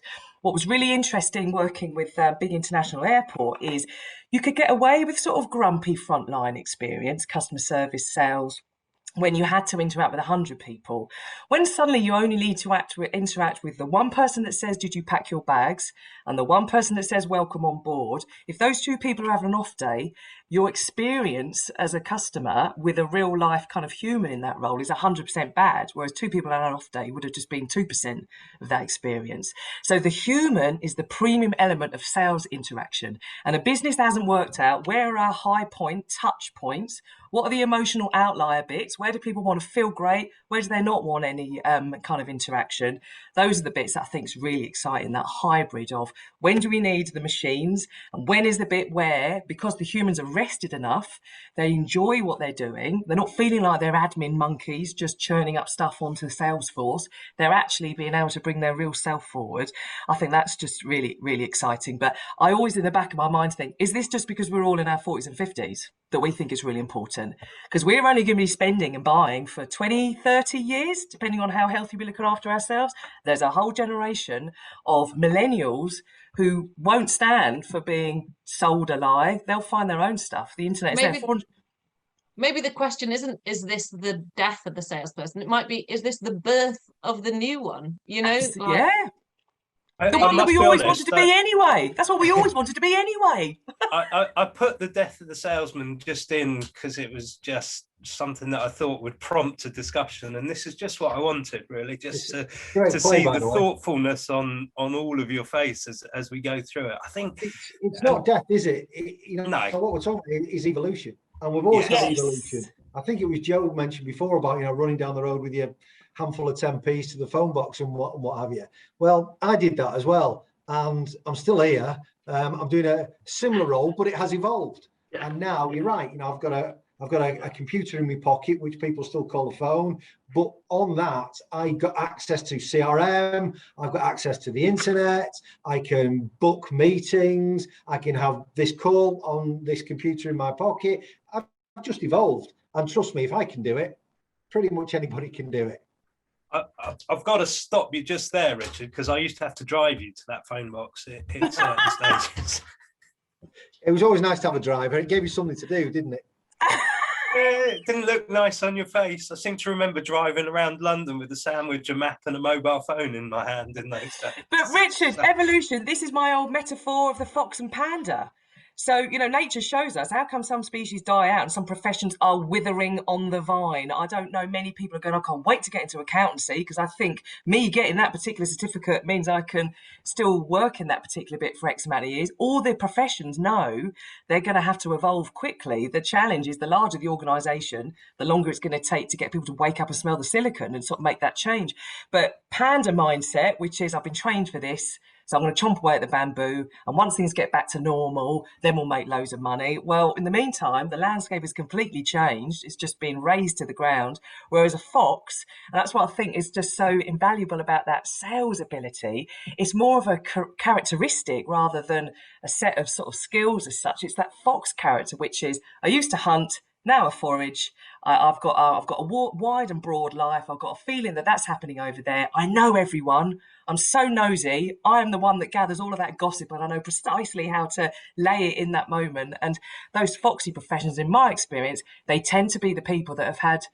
D: What was really interesting working with big international airport is you could get away with sort of grumpy frontline experience, customer service, sales, when you had to interact with 100 people. When suddenly you only need to interact with the one person that says, did you pack your bags? And the one person that says, welcome on board. If those two people are having an off day, your experience as a customer with a real life kind of human in that role is 100% bad, whereas two people on an off day would have just been 2% of that experience. So the human is the premium element of sales interaction. And a business that hasn't worked out, where are our high point touch points? What are the emotional outlier bits? Where do people want to feel great? Where do they not want any kind of interaction? Those are the bits that I think is really exciting, that hybrid of of when do we need the machines and when is the bit where, because the humans are rested enough, they enjoy what they're doing, they're not feeling like they're admin monkeys just churning up stuff onto the sales force, they're actually being able to bring their real self forward. I think that's just really, really exciting. But I always in the back of my mind think, is this just because we're all in our 40s and 50s that we think it's really important? Because we're only going to be spending and buying for 20, 30 years, depending on how healthy we look after ourselves. There's a whole generation of millennials who won't stand for being sold a lie. They'll find their own stuff. The internet is there.
B: Maybe the question isn't, is this the death of the salesperson? It might be, is this the birth of the new one? You know?
D: Yeah. The one that we always wanted to be anyway. That's what we always wanted to be anyway.
A: I put the death of the salesman just in because it was just something that I thought would prompt a discussion, and this is just what I wanted, really, just to see the thoughtfulness on all of your face as we go through it. I think
E: it's not death, is it? No. What we're talking about is evolution, and we've always had evolution. I think it was Joe mentioned before about running down the road with your handful of 10p's to the phone box and what have you. Well, I did that as well, and I'm still here. I'm doing a similar role, but it has evolved. Yeah. And now you're right. I've got a computer in my pocket, which people still call a phone. But on that, I got access to CRM. I've got access to the internet. I can book meetings. I can have this call on this computer in my pocket. I've just evolved. And trust me, if I can do it, pretty much anybody can do it.
A: I've got to stop you just there, Richard, because I used to have to drive you to that phone box at certain stages.
E: It was always nice to have a driver. It gave you something to do, didn't it?
A: It didn't look nice on your face. I seem to remember driving around London with a sandwich, a map and a mobile phone in my hand in those days.
D: But Richard, evolution, this is my old metaphor of the fox and panda. So, nature shows us how come some species die out and some professions are withering on the vine. I don't know, many people are going, I can't wait to get into accountancy because I think me getting that particular certificate means I can still work in that particular bit for X amount of years. All the professions know they're going to have to evolve quickly. The challenge is the larger the organisation, the longer it's going to take to get people to wake up and smell the silicon and sort of make that change. But panda mindset, which is I've been trained for this, so I'm going to chomp away at the bamboo, and once things get back to normal, then we'll make loads of money. Well, in the meantime, the landscape has completely changed. It's just been razed to the ground. Whereas a fox, and that's what I think is just so invaluable about that sales ability, it's more of a characteristic rather than a set of sort of skills as such. It's that fox character, which is, I used to hunt, now I forage. I've got a wide and broad life. I've got a feeling that that's happening over there. I know everyone. I'm so nosy. I am the one that gathers all of that gossip, and I know precisely how to lay it in that moment. And those foxy professions, in my experience, they tend to be the people that have had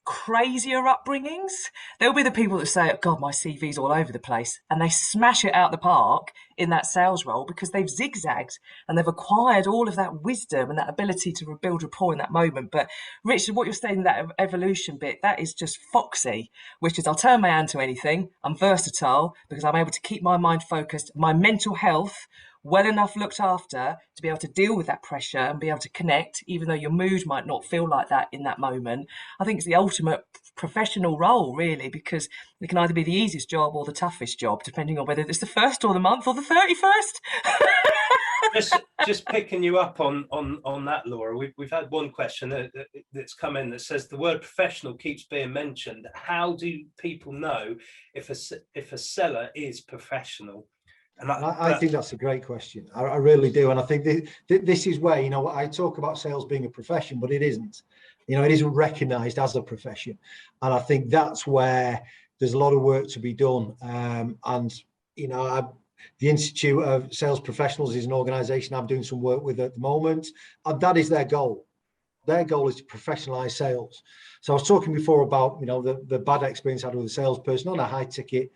D: crazier upbringings. They'll be the people that say, oh, God, my CV's all over the place, and they smash it out the park in that sales role because they've zigzagged and they've acquired all of that wisdom and that ability to build rapport in that moment. But Richard, what you're saying, that evolution bit, that is just foxy, which is I'll turn my hand to anything. I'm versatile because I'm able to keep my mind focused, my mental health well enough looked after to be able to deal with that pressure and be able to connect, even though your mood might not feel like that in that moment. I think it's the ultimate professional role, really, because it can either be the easiest job or the toughest job, depending on whether it's the first or the month or the 31st.
A: just picking you up on that, Laura. We've had one question that's come in that says the word professional keeps being mentioned. How do people know if a seller is professional?
E: And I think that's a great question. I really do. And I think this is where, I talk about sales being a profession, but it isn't. It isn't recognised as a profession. And I think that's where there's a lot of work to be done. The Institute of Sales Professionals is an organisation I'm doing some work with at the moment. And that is their goal. Their goal is to professionalise sales. So I was talking before about, the bad experience I had with a salesperson on a high ticket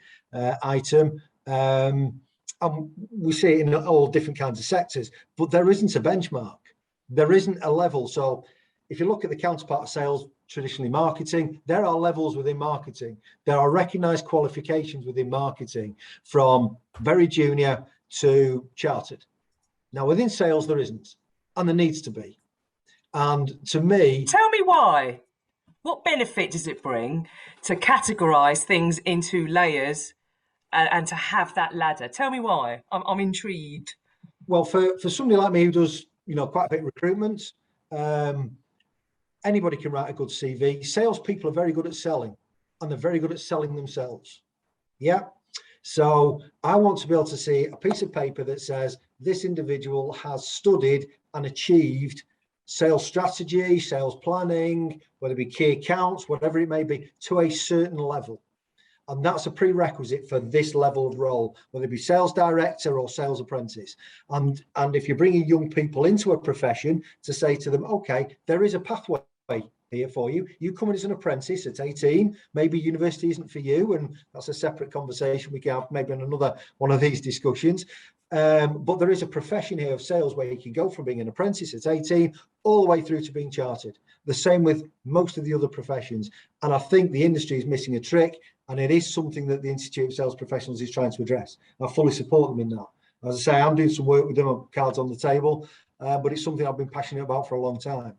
E: item. And we see it in all different kinds of sectors, but there isn't a benchmark. There isn't a level. So if you look at the counterpart of sales, traditionally marketing, there are levels within marketing. There are recognized qualifications within marketing from very junior to chartered. Now within sales, there isn't, and there needs to be. And to me...
D: Tell me why. What benefit does it bring to categorize things into layers and to have that ladder? Tell me why. I'm intrigued.
E: Well, for somebody like me who does, quite a bit of recruitment, anybody can write a good CV. Salespeople are very good at selling, and they're very good at selling themselves. Yeah. So I want to be able to see a piece of paper that says this individual has studied and achieved sales strategy, sales planning, whether it be key accounts, whatever it may be, to a certain level. And that's a prerequisite for this level of role, whether it be sales director or sales apprentice. And if you're bringing young people into a profession, to say to them, okay, there is a pathway here for you. You come in as an apprentice at 18, maybe university isn't for you, and that's a separate conversation we can have maybe in another one of these discussions. But there is a profession here of sales where you can go from being an apprentice at 18 all the way through to being chartered. The same with most of the other professions. And I think the industry is missing a trick, and it is something that the Institute of Sales Professionals is trying to address. I fully support them in that. As I say, I'm doing some work with them on cards on the table, but it's something I've been passionate about for a long time.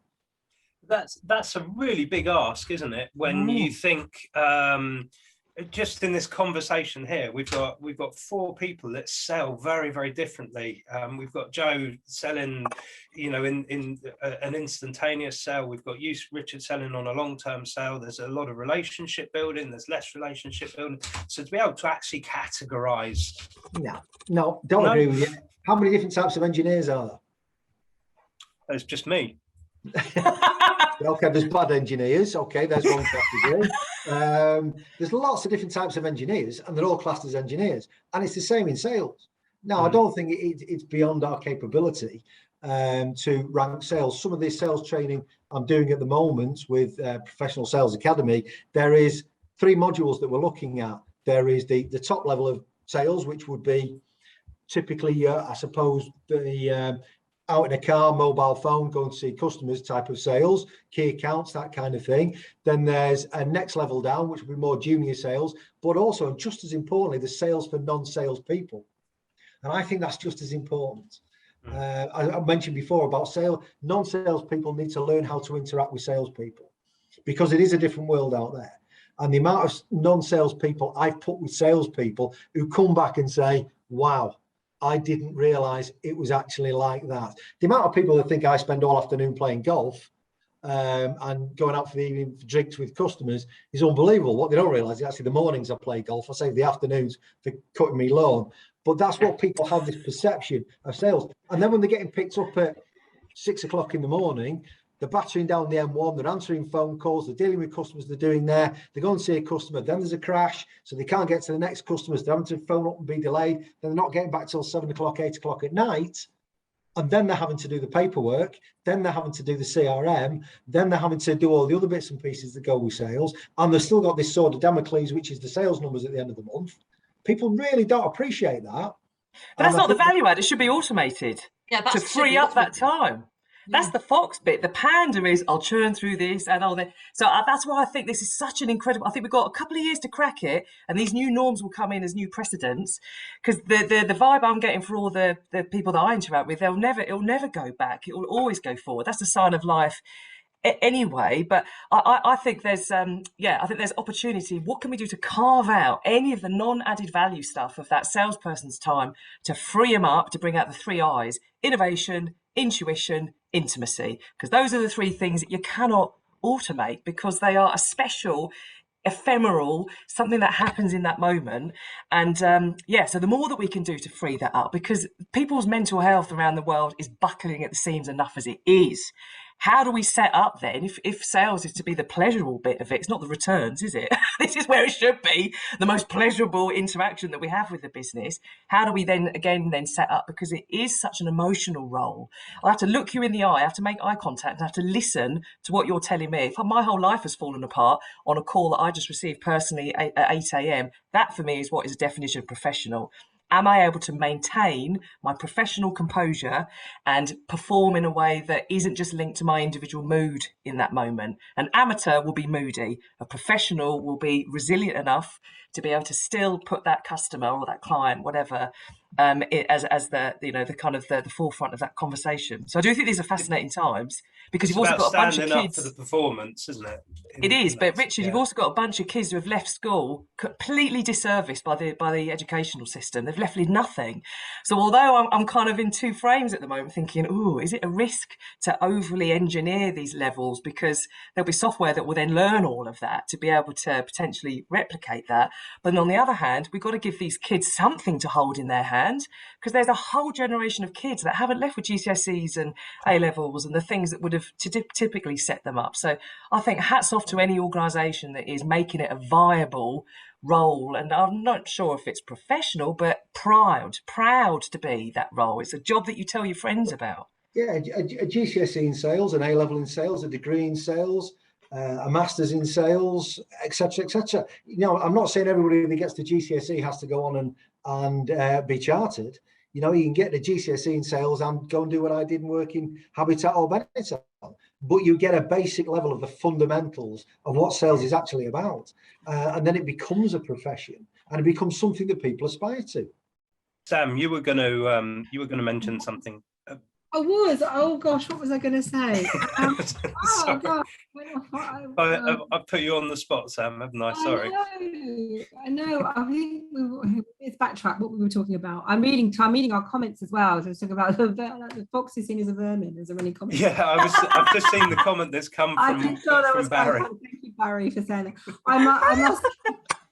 A: That's a really big ask, isn't it? When you think, just in this conversation here, we've got four people that sell very, very differently. We've got Joe selling, in an instantaneous sale. We've got you, Richard, selling on a long-term sale. There's a lot of relationship building. There's less relationship building. So to be able to actually categorize.
E: No, don't agree with you. How many different types of engineers are there?
A: There's just me.
E: Okay, there's bad engineers. Okay, there's one category. There's lots of different types of engineers, and they're all classed as engineers. And it's the same in sales. Now, I don't think it's beyond our capability to rank sales. Some of this sales training I'm doing at the moment with Professional Sales Academy, there is 3 modules that we're looking at. There is the top level of sales, which would be typically, I suppose, the out in a car, mobile phone, going to see customers type of sales, key accounts, that kind of thing. Then there's a next level down, which would be more junior sales, but also just as importantly, the sales for non-sales people. And I think that's just as important. I mentioned before about non-sales people need to learn how to interact with salespeople, because it is a different world out there. And the amount of non-sales people I've put with salespeople who come back and say, wow, I didn't realize it was actually like that. The amount of people that think I spend all afternoon playing golf and going out for the evening for drinks with customers is unbelievable. What they don't realize is actually the mornings I play golf. I save the afternoons for cutting me lawn. But that's what people have, this perception of sales. And then when they're getting picked up at 6 o'clock in the morning, they're battering down the M1, they're answering phone calls, they're dealing with customers they're doing there, they go and see a customer, then there's a crash, so they can't get to the next customers, they're having to phone up and be delayed, then they're not getting back till 7 o'clock, 8 o'clock at night, and then they're having to do the paperwork, then they're having to do the CRM, then they're having to do all the other bits and pieces that go with sales, and they've still got this sword of Damocles, which is the sales numbers at the end of the month. People really don't appreciate that.
D: But that's not the value add, it should be automated to free up that time. That's the Fox bit. The Panda is, I'll churn through this and all that. So that's why I think this is such an incredible, I think we've got a couple of years to crack it, and these new norms will come in as new precedents, because the vibe I'm getting for all the people that I interact with, it'll never go back. It will always go forward. That's the sign of life anyway. But I think there's opportunity. What can we do to carve out any of the non-added value stuff of that salesperson's time to free them up, to bring out the 3 I's: innovation, intuition, intimacy, because those are the 3 things that you cannot automate, because they are a special, ephemeral, something that happens in that moment. And so the more that we can do to free that up, because people's mental health around the world is buckling at the seams enough as it is. How do we set up then, if sales is to be the pleasurable bit of it, it's not the returns, is it? This is where it should be, the most pleasurable interaction that we have with the business. How do we then set up, because it is such an emotional role. I have to look you in the eye, I have to make eye contact, I have to listen to what you're telling me. If my whole life has fallen apart on a call that I just received personally at 8 a.m, that for me is what is a definition of professional. Am I able to maintain my professional composure and perform in a way that isn't just linked to my individual mood in that moment? An amateur will be moody. A professional will be resilient enough to be able to still put that customer or that client, whatever, as the the kind of the forefront of that conversation. So I do think these are fascinating times, because you've also got a bunch of
A: standing
D: kids.
A: up for the performance, isn't it?
D: It is, but Richard, you've also got a bunch of kids who have left school completely disserviced by the educational system. They've left with nothing. So although I'm kind of in two frames at the moment, thinking, oh, is it a risk to overly engineer these levels, because there'll be software that will then learn all of that to be able to potentially replicate that. But on the other hand, we've got to give these kids something to hold in their hand, because there's a whole generation of kids that haven't left with GCSEs and A levels and the things that would have typically set them up. So I think hats off to any organisation that is making it a viable role, and I'm not sure if it's professional, but proud to be that role. It's a job that you tell your friends about.
E: Yeah, a GCSE in sales, an A level in sales, a degree in sales, a master's in sales, etc., etc. I'm not saying everybody that gets the GCSE has to go on and be chartered. You can get the GCSE in sales and go and do what I did and work in Habitat or Benetton. But you get a basic level of the fundamentals of what sales is actually about. And then it becomes a profession, and it becomes something that people aspire to.
A: Sam, you were going to mention something.
F: I was. Oh gosh, what was I going to say? Oh gosh,
A: I put you on the spot, Sam, haven't I? Sorry.
F: I know. I think it's backtrack what we were talking about. I'm reading our comments as well. So I was talking about the fox is seen as a vermin. Is there any comments?
A: Yeah, I've just seen the comment that's come from Barry.
F: Thank you, Barry, for saying that.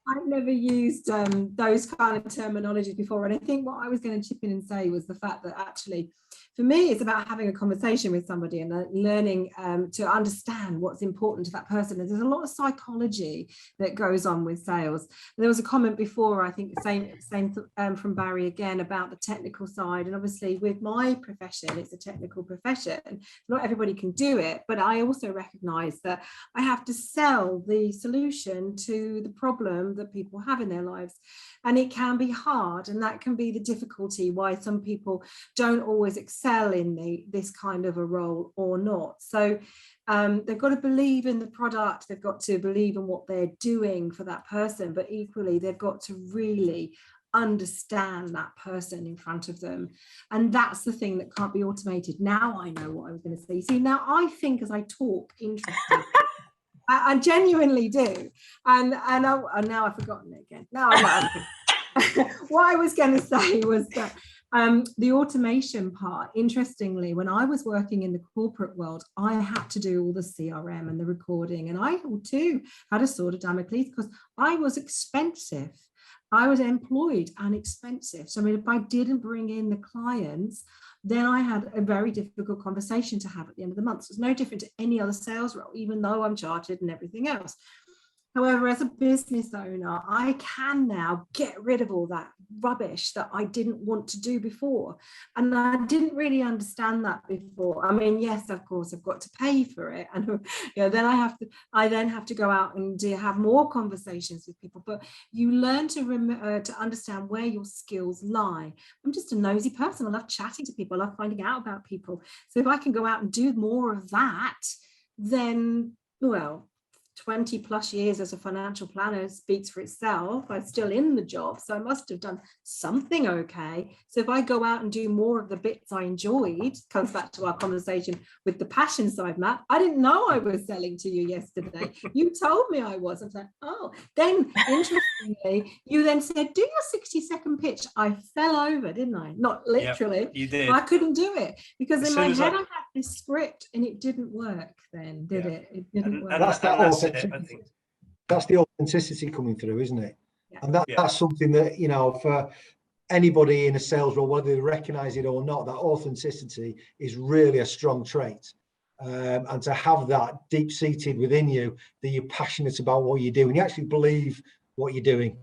F: I've never used those kind of terminologies before, and I think what I was going to chip in and say was the fact that actually, for me, it's about having a conversation with somebody and learning to understand what's important to that person. And there's a lot of psychology that goes on with sales. There was a comment before, I think, same from Barry again, about the technical side. And obviously, with my profession, it's a technical profession. Not everybody can do it, but I also recognise that I have to sell the solution to the problem that people have in their lives. And it can be hard, and that can be the difficulty why some people don't always excel in this kind of a role or not. So they've got to believe in the product, they've got to believe in what they're doing for that person, but equally they've got to really understand that person in front of them. And that's the thing that can't be automated. Now I know what I was going to say. See, now I think as I talk interesting. I genuinely do, and now I've forgotten it again. No, what I was going to say was that the automation part. Interestingly, when I was working in the corporate world, I had to do all the CRM and the recording, and I too had a sword of Damocles because I was expensive. I was employed and expensive. So I mean, if I didn't bring in the clients, then I had a very difficult conversation to have at the end of the month. So it's no different to any other sales role, even though I'm chartered and everything else. However, as a business owner, I can now get rid of all that rubbish that I didn't want to do before. And I didn't really understand that before. I mean, yes, of course, I've got to pay for it. And then I then have to go out and have more conversations with people. But you learn to understand where your skills lie. I'm just a nosy person. I love chatting to people. I love finding out about people. So if I can go out and do more of that, then, well, 20 plus years as a financial planner speaks for itself. I'm still in the job, so I must have done something okay. So if I go out and do more of the bits I enjoyed, comes back to our conversation with the passion side, Matt. I didn't know I was selling to you yesterday. You told me I was. I was like, oh. Then interestingly, you then said, do your 60-second pitch. I fell over, didn't I? Not literally.
A: Yep, you did.
F: I couldn't do it because in my head I had this script and it didn't work then, did it? It didn't work.
E: That's the authenticity coming through, isn't it?
F: Yeah.
E: And that's something that, for anybody in a sales role, whether they recognize it or not, that authenticity is really a strong trait. And to have that deep seated within you, that you're passionate about what you do and you actually believe what you're doing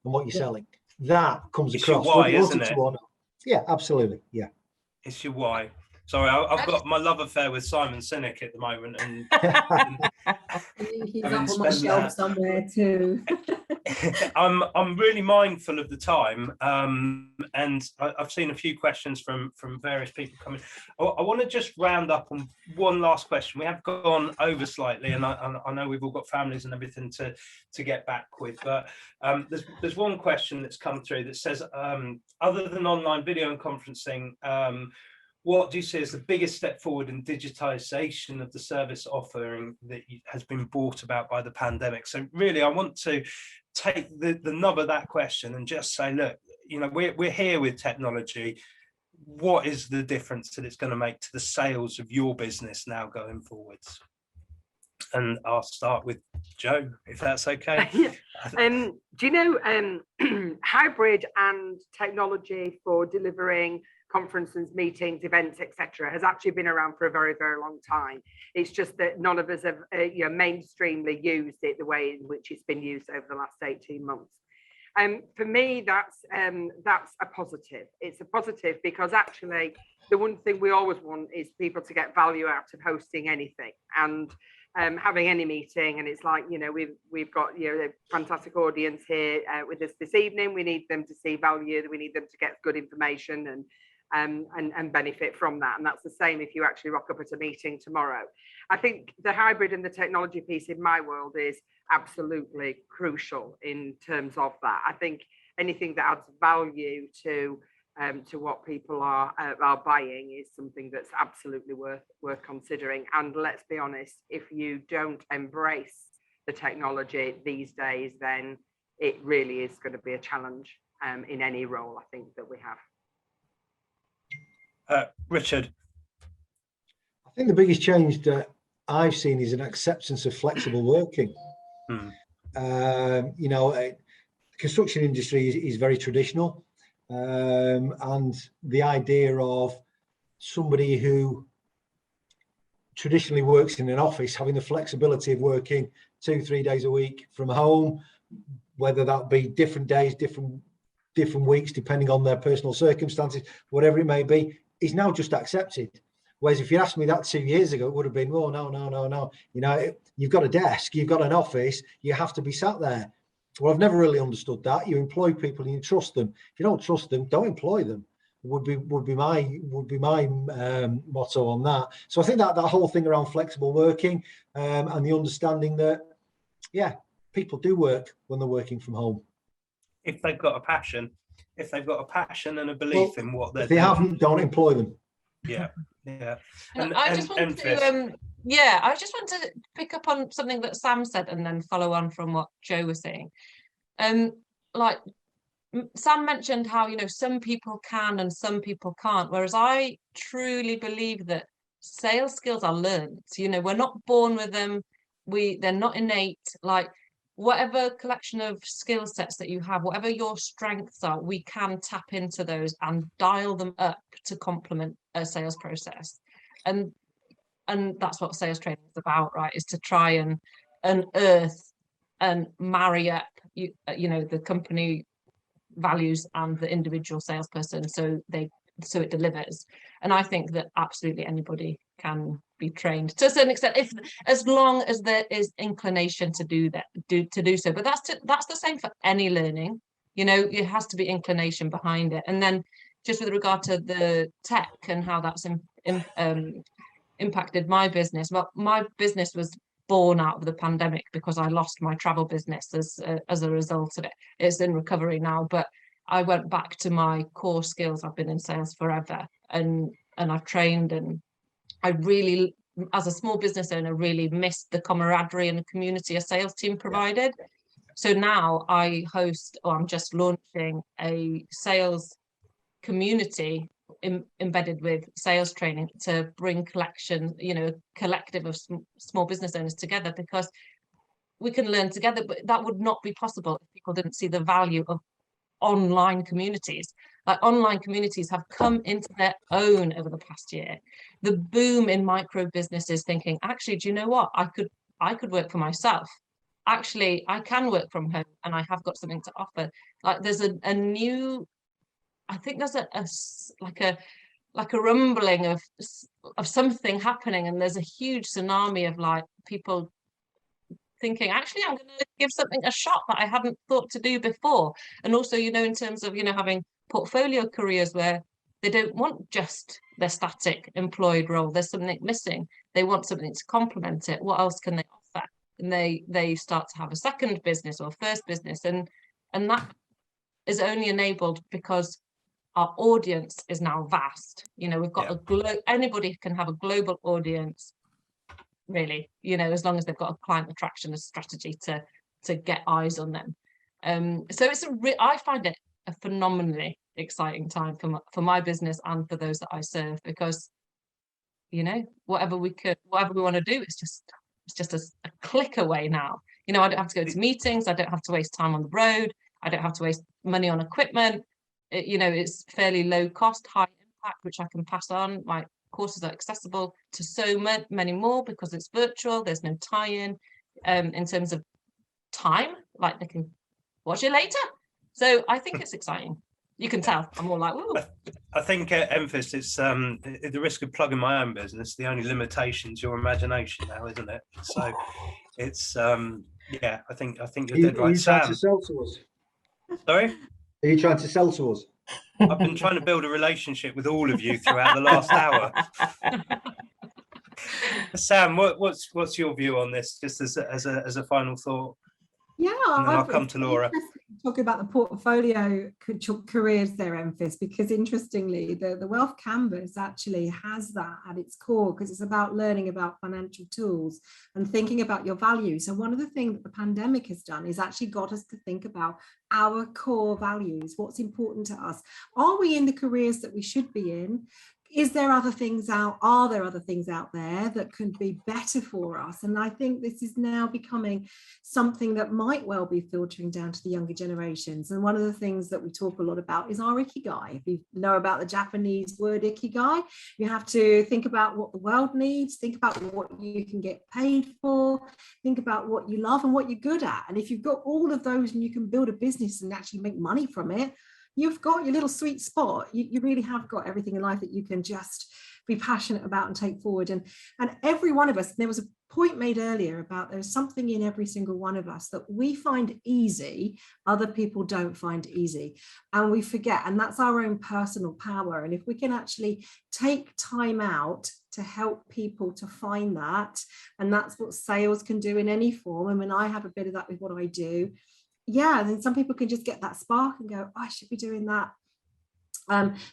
E: and what you're selling, that comes across.
A: Your why, isn't it?
E: Yeah, absolutely. Yeah.
A: It's your why. Sorry, I've got my love affair with Simon Sinek at the moment, and
F: he's up on my shelf somewhere too.
A: I'm really mindful of the time, and I've seen a few questions from various people coming. I want to just round up on one last question. We have gone over slightly, and I know we've all got families and everything to get back with, but there's one question that's come through that says, other than online video and conferencing, what do you see as the biggest step forward in digitization of the service offering that has been brought about by the pandemic? So really, I want to take the nub of that question and just say, look, you know, we're here with technology. What is the difference that it's going to make to the sales of your business now going forwards? And I'll start with Joe, if that's okay.
C: Do you know, hybrid and technology for delivering conferences, meetings, events, etc., has actually been around for a very, very long time. It's just that none of us have mainstreamly used it the way in which it's been used over the last 18 months. For me, that's a positive. It's a positive because actually the one thing we always want is people to get value out of hosting anything and having any meeting. And it's like, you know, we've got, you know, a fantastic audience here with us this evening. We need them to see value. We need them to get good information and benefit from that. And that's the same if you actually rock up at a meeting tomorrow. I think the hybrid and the technology piece in my world is absolutely crucial in terms of that. I think anything that adds value to what people are buying is something that's absolutely worth considering. And let's be honest, if you don't embrace the technology these days, then it really is going to be a challenge in any role, I think, that we have.
A: Richard.
E: I think the biggest change that I've seen is an acceptance of flexible working. You know, the construction industry is very traditional, and the idea of somebody who traditionally works in an office having the flexibility of working 2-3 days a week from home, whether that be different days, different weeks, depending on their personal circumstances, whatever it may be, is now just accepted. Whereas if you asked me that 2 years ago, it would have been, oh, no. You know, you've got a desk, you've got an office, you have to be sat there. Well, I've never really understood that. You employ people and you trust them. If you don't trust them, don't employ them. Would be my motto on that. So I think that whole thing around flexible working and the understanding that, yeah, people do work when they're working from home.
A: If they've got a passion and a belief in what they're
E: doing. If they haven't, don't employ them.
A: Yeah.
B: And I just want to pick up on something that Sam said and then follow on from what Joe was saying. Like Sam mentioned how, you know, some people can and some people can't, whereas I truly believe that sales skills are learned. You know, we're not born with them. They're not innate. Like, whatever collection of skill sets that you have, whatever your strengths are, we can tap into those and dial them up to complement a sales process. And that's what sales training is about, right? Is to try and unearth and marry up, you know, the company values and the individual salesperson so it delivers. And I think that absolutely anybody can be trained to a certain extent, as long as there is inclination to do so. But that's the same for any learning. You know, it has to be inclination behind it. And then just with regard to the tech and how that's impacted my business. Well, my business was born out of the pandemic because I lost my travel business as a result of it. It's in recovery now, but I went back to my core skills. I've been in sales forever, and I've trained, and I really, as a small business owner, really missed the camaraderie and the community a sales team provided. Yeah. So now I I'm just launching a sales community embedded with sales training to bring collective of small business owners together, because we can learn together, but that would not be possible if people didn't see the value of online communities. Like, online communities have come into their own over the past year. The boom in micro businesses thinking, actually, do you know what? I could work for myself. Actually, I can work from home and I have got something to offer. Like, there's a new, I think there's a rumbling of something happening, and there's a huge tsunami of like people thinking, actually, I'm going to give something a shot that I hadn't thought to do before. And also, you know, in terms of, you know, having portfolio careers where they don't want just their static employed role, there's something missing. They want something to complement it. What else can they offer? And they start to have a second business or first business. And that is only enabled because our audience is now vast. You know, we've got anybody can have a global audience, really, you know, as long as they've got a client attraction strategy to get eyes on them. So it's I find it a phenomenally exciting time for my business and for those that I serve, because, you know, whatever we want to do, it's just a click away now. You know, I don't have to go to meetings, I don't have to waste time on the road, I don't have to waste money on equipment. You know, it's fairly low cost, high impact, which I can pass on. My courses are accessible to so many more because it's virtual. There's no tie-in in terms of time, like they can watch it later. So I think it's exciting. You can tell I'm all like, ooh.
A: I think at Enphys, it's at the risk of plugging my own business, the only limitation is your imagination now, isn't it? So it's yeah, I think you're dead right.
E: Are you trying
A: Sam,
E: to sell to us?
A: sorry?
E: Are you trying to sell to us?
A: I've been trying to build a relationship with all of you throughout the last hour. Sam, what's your view on this, just as a final thought?
F: Yeah,
A: and then I'll come to Laura.
F: Talking about the portfolio careers there, Enphys, because interestingly, the Wealth Canvas actually has that at its core, because it's about learning about financial tools and thinking about your values. And one of the things that the pandemic has done is actually got us to think about our core values, what's important to us. Are we in the careers that we should be in? Are there other things out there that could be better for us? And I think this is now becoming something that might well be filtering down to the younger generations. And one of the things that we talk a lot about is our ikigai. If you know about the Japanese word ikigai, you have to think about what the world needs, think about what you can get paid for, think about what you love and what you're good at. And if you've got all of those and you can build a business and actually make money from it, you've got your little sweet spot. You really have got everything in life that you can just be passionate about and take forward. And every one of us, there was a point made earlier about there's something in every single one of us that we find easy, other people don't find easy. And we forget, and that's our own personal power. And if we can actually take time out to help people to find that, and that's what sales can do in any form. I mean, I have a bit of that with what I do. Yeah, then some people can just get that spark and go, I should be doing that.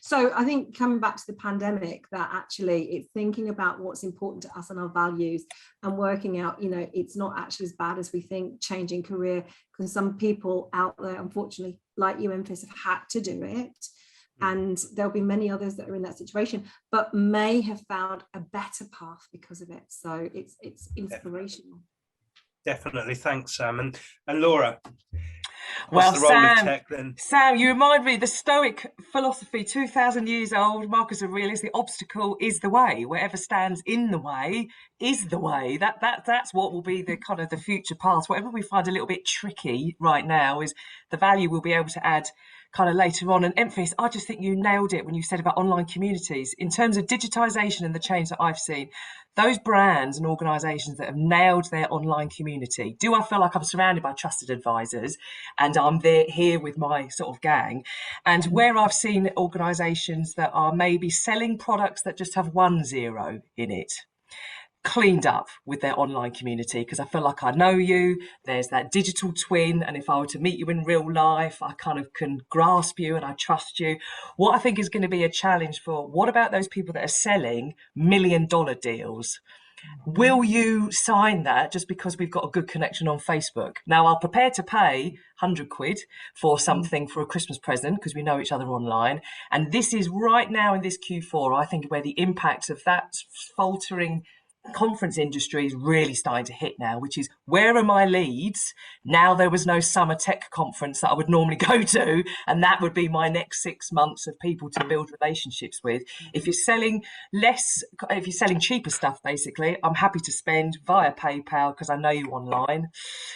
F: So I think coming back to the pandemic, that actually it's thinking about what's important to us and our values and working out, you know, it's not actually as bad as we think, changing career, because some people out there, unfortunately, like you, Enphys, have had to do it. And there'll be many others that are in that situation, but may have found a better path because of it. So it's inspirational.
A: Definitely. Thanks, Sam. And Laura,
D: well,
A: what's the role of tech then?
D: Sam, you remind me, the Stoic philosophy, 2,000 years old, Marcus Aurelius, the obstacle is the way. Whatever stands in the way is the way. That's what will be the kind of the future path. Whatever we find a little bit tricky right now is the value we'll be able to add kind of later on. And Enphys, I just think you nailed it when you said about online communities. In terms of digitization and the change that I've seen, those brands and organizations that have nailed their online community, do I feel like I'm surrounded by trusted advisors and I'm here with my sort of gang? And where I've seen organizations that are maybe selling products that just have 10 in it, cleaned up with their online community, because I feel like I know you, there's that digital twin, and if I were to meet you in real life, I kind of can grasp you and I trust you. What I think is going to be a challenge for, what about those people that are selling $1 million deals? Will you sign that just because we've got a good connection on Facebook? Now, I'll prepare to pay 100 quid for something for a Christmas present because we know each other online. And this is right now in this Q4, I think, where the impact of that faltering conference industry is really starting to hit now, which is, where are my leads? Now there was no summer tech conference that I would normally go to, and that would be my next 6 months of people to build relationships with. If you're selling cheaper stuff, basically, I'm happy to spend via PayPal because I know you online.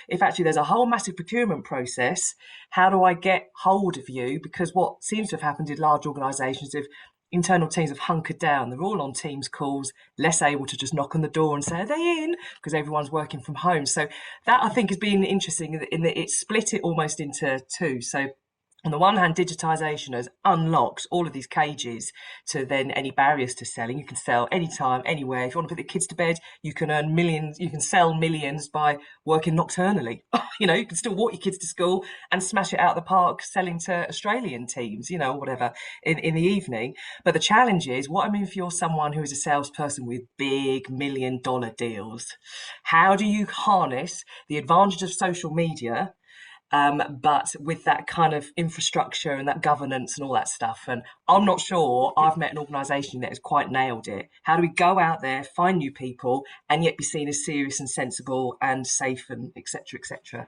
D: If actually there's a whole massive procurement process, how do I get hold of you? Because what seems to have happened in large organizations, if internal teams have hunkered down. They're all on Teams calls, less able to just knock on the door and say, are they in? Because everyone's working from home. So that, I think, has been interesting in that it's split it almost into two. So on the one hand, digitisation has unlocked all of these cages to then any barriers to selling. You can sell anytime, anywhere. If you want to put the kids to bed, you can earn millions. You can sell millions by working nocturnally. You know, you can still walk your kids to school and smash it out of the park selling to Australian teams, you know, whatever, in the evening. But the challenge is, what I mean, if you're someone who is a salesperson with big $1 million deals, how do you harness the advantage of social media, but with that kind of infrastructure and that governance and all that stuff? And I'm not sure I've met an organisation that has quite nailed it. How do we go out there, find new people, and yet be seen as serious and sensible and safe and et cetera, et cetera?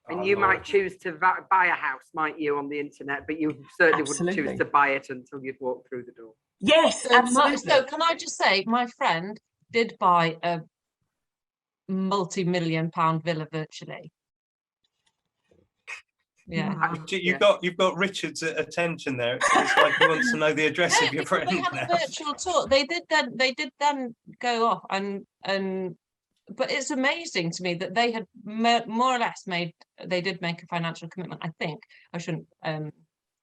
C: And you might choose to buy a house, might you, on the internet, but you certainly wouldn't choose to buy it until you'd walk through the door.
D: Yes, absolutely.
B: So can I just say, my friend did buy a multi-million-pound villa virtually. Yeah,
A: you've got Richard's attention there. It's like he wants to know the address of your friend.
B: They had a virtual tour. They did then go off and but it's amazing to me that they had more or less they did make a financial commitment. I think I shouldn't I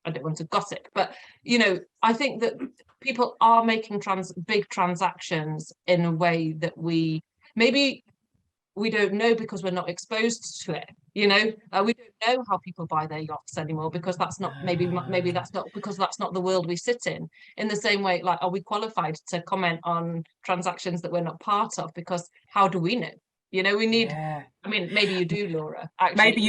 B: don't want to gossip, but you know, I think that people are making big transactions in a way that we don't know because we're not exposed to it. You know, we don't know how people buy their yachts anymore because that's not maybe that's not because that's not the world we sit in. In the same way, like, are we qualified to comment on transactions that we're not part of? Because how do we know? You know, we need. Yeah. I mean, maybe you do, Laura. Actually,
D: maybe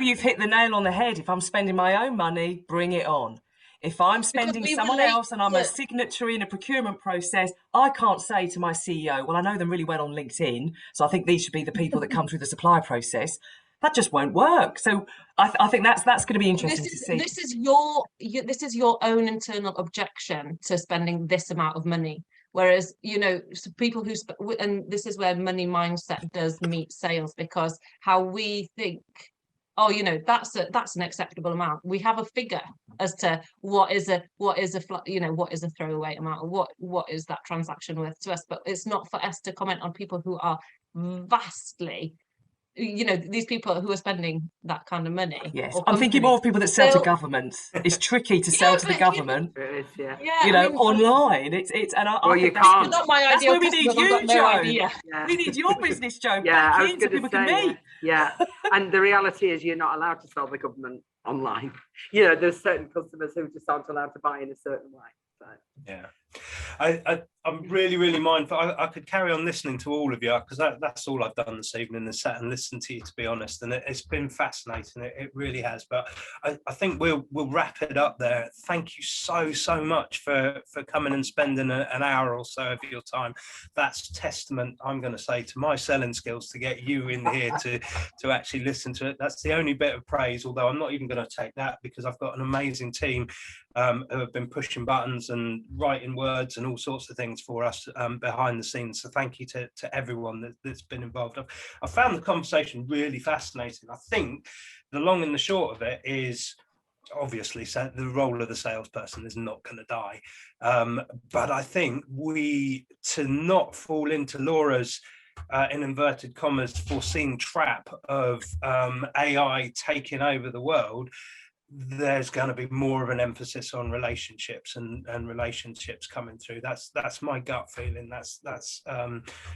D: you've hit the nail on the head. If I'm spending my own money, bring it on. If I'm spending someone else and I'm a signatory in a procurement process, I can't say to my CEO, well, I know them really well on LinkedIn, so I think these should be the people that come through the supplier process. That just won't work. So I think that's going to be interesting to see.
B: This is your own internal objection to spending this amount of money. Whereas, you know, people and this is where money mindset does meet sales, because how we think, oh, you know, that's an acceptable amount. We have a figure as to what is a throwaway amount, or what is that transaction worth to us. But it's not for us to comment on people who are vastly, you know, these people who are spending that kind of money.
D: Yes, I'm thinking more of people that sell to governments. It's tricky to sell to the government.
C: It is,
D: you know, online. It's and I
C: you can't.
B: Not my idea.
D: That's where we need you, Joe.
C: Yeah.
D: We need your business, Joe.
C: Yeah, I was
D: going to say.
C: Yeah, and the reality is you're not allowed to sell the government online. You know, there's certain customers who just aren't allowed to buy in a certain way. So.
A: Yeah. I'm really mindful. I could carry on listening to all of you, because that's all I've done this evening, is sat and listened to you, to be honest, and it's been fascinating. It really has. But I think we'll wrap it up there. Thank you so much for coming and spending an hour or so of your time. That's testament, I'm going to say, to my selling skills to get you in here to actually listen to it. That's the only bit of praise, although I'm not even going to take that, because I've got an amazing team who have been pushing buttons and writing words and all sorts of things for us behind the scenes. So thank you to everyone that's been involved. I found the conversation really fascinating. I think the long and the short of it is, obviously, so the role of the salesperson is not going to die. But I think to not fall into Laura's in inverted commas foreseen trap of AI taking over the world, there's going to be more of an emphasis on relationships and relationships coming through. That's my gut feeling. That's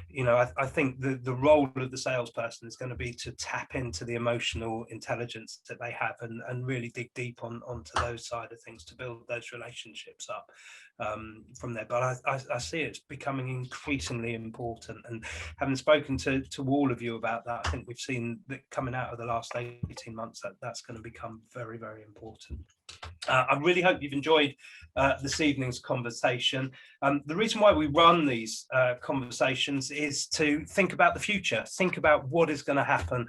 A: you know, I think the role of the salesperson is going to be to tap into the emotional intelligence that they have and really dig deep onto those side of things to build those relationships up from there. But I see it's becoming increasingly important, and having spoken to all of you about that, I think we've seen that coming out of the last 18 months that's going to become very important. I really hope you've enjoyed this evening's conversation. The reason why we run these conversations is to think about the future, think about what is going to happen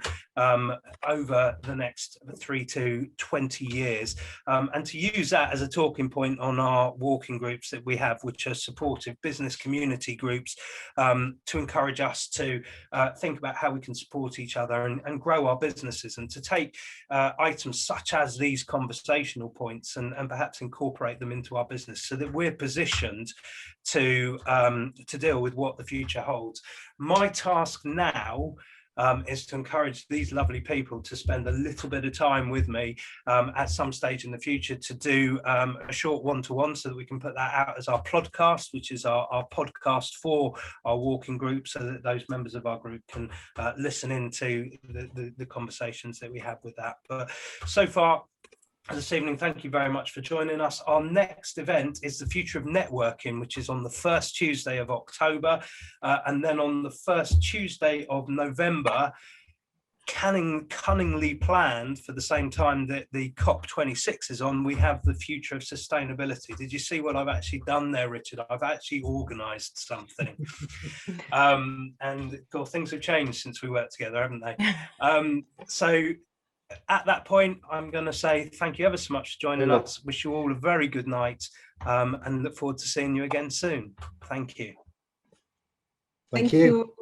A: over the next 3 to 20 years, and to use that as a talking point on our walking groups that we have, which are supportive business community groups, to encourage us to think about how we can support each other and grow our businesses, and to take items such as these conversational points and perhaps incorporate them into our business so that we're positioned to deal with what the future holds. My task now is to encourage these lovely people to spend a little bit of time with me at some stage in the future to do a short one-to-one, so that we can put that out as our podcast, which is our podcast for our walking group, so that those members of our group can listen into the conversations that we have with that. But so far this evening, thank you very much for joining us. Our next event is the Future of Networking, which is on the first Tuesday of October, and then on the first Tuesday of November, cunningly planned for the same time that the COP26 is on, we have the Future of Sustainability. Did you see what I've actually done there, Richard? I've actually organised something. And God, things have changed since we worked together, haven't they? So at that point, I'm going to say thank you ever so much for joining us. Wish you all a very good night, and look forward to seeing you again soon. Thank you.
E: Thank you.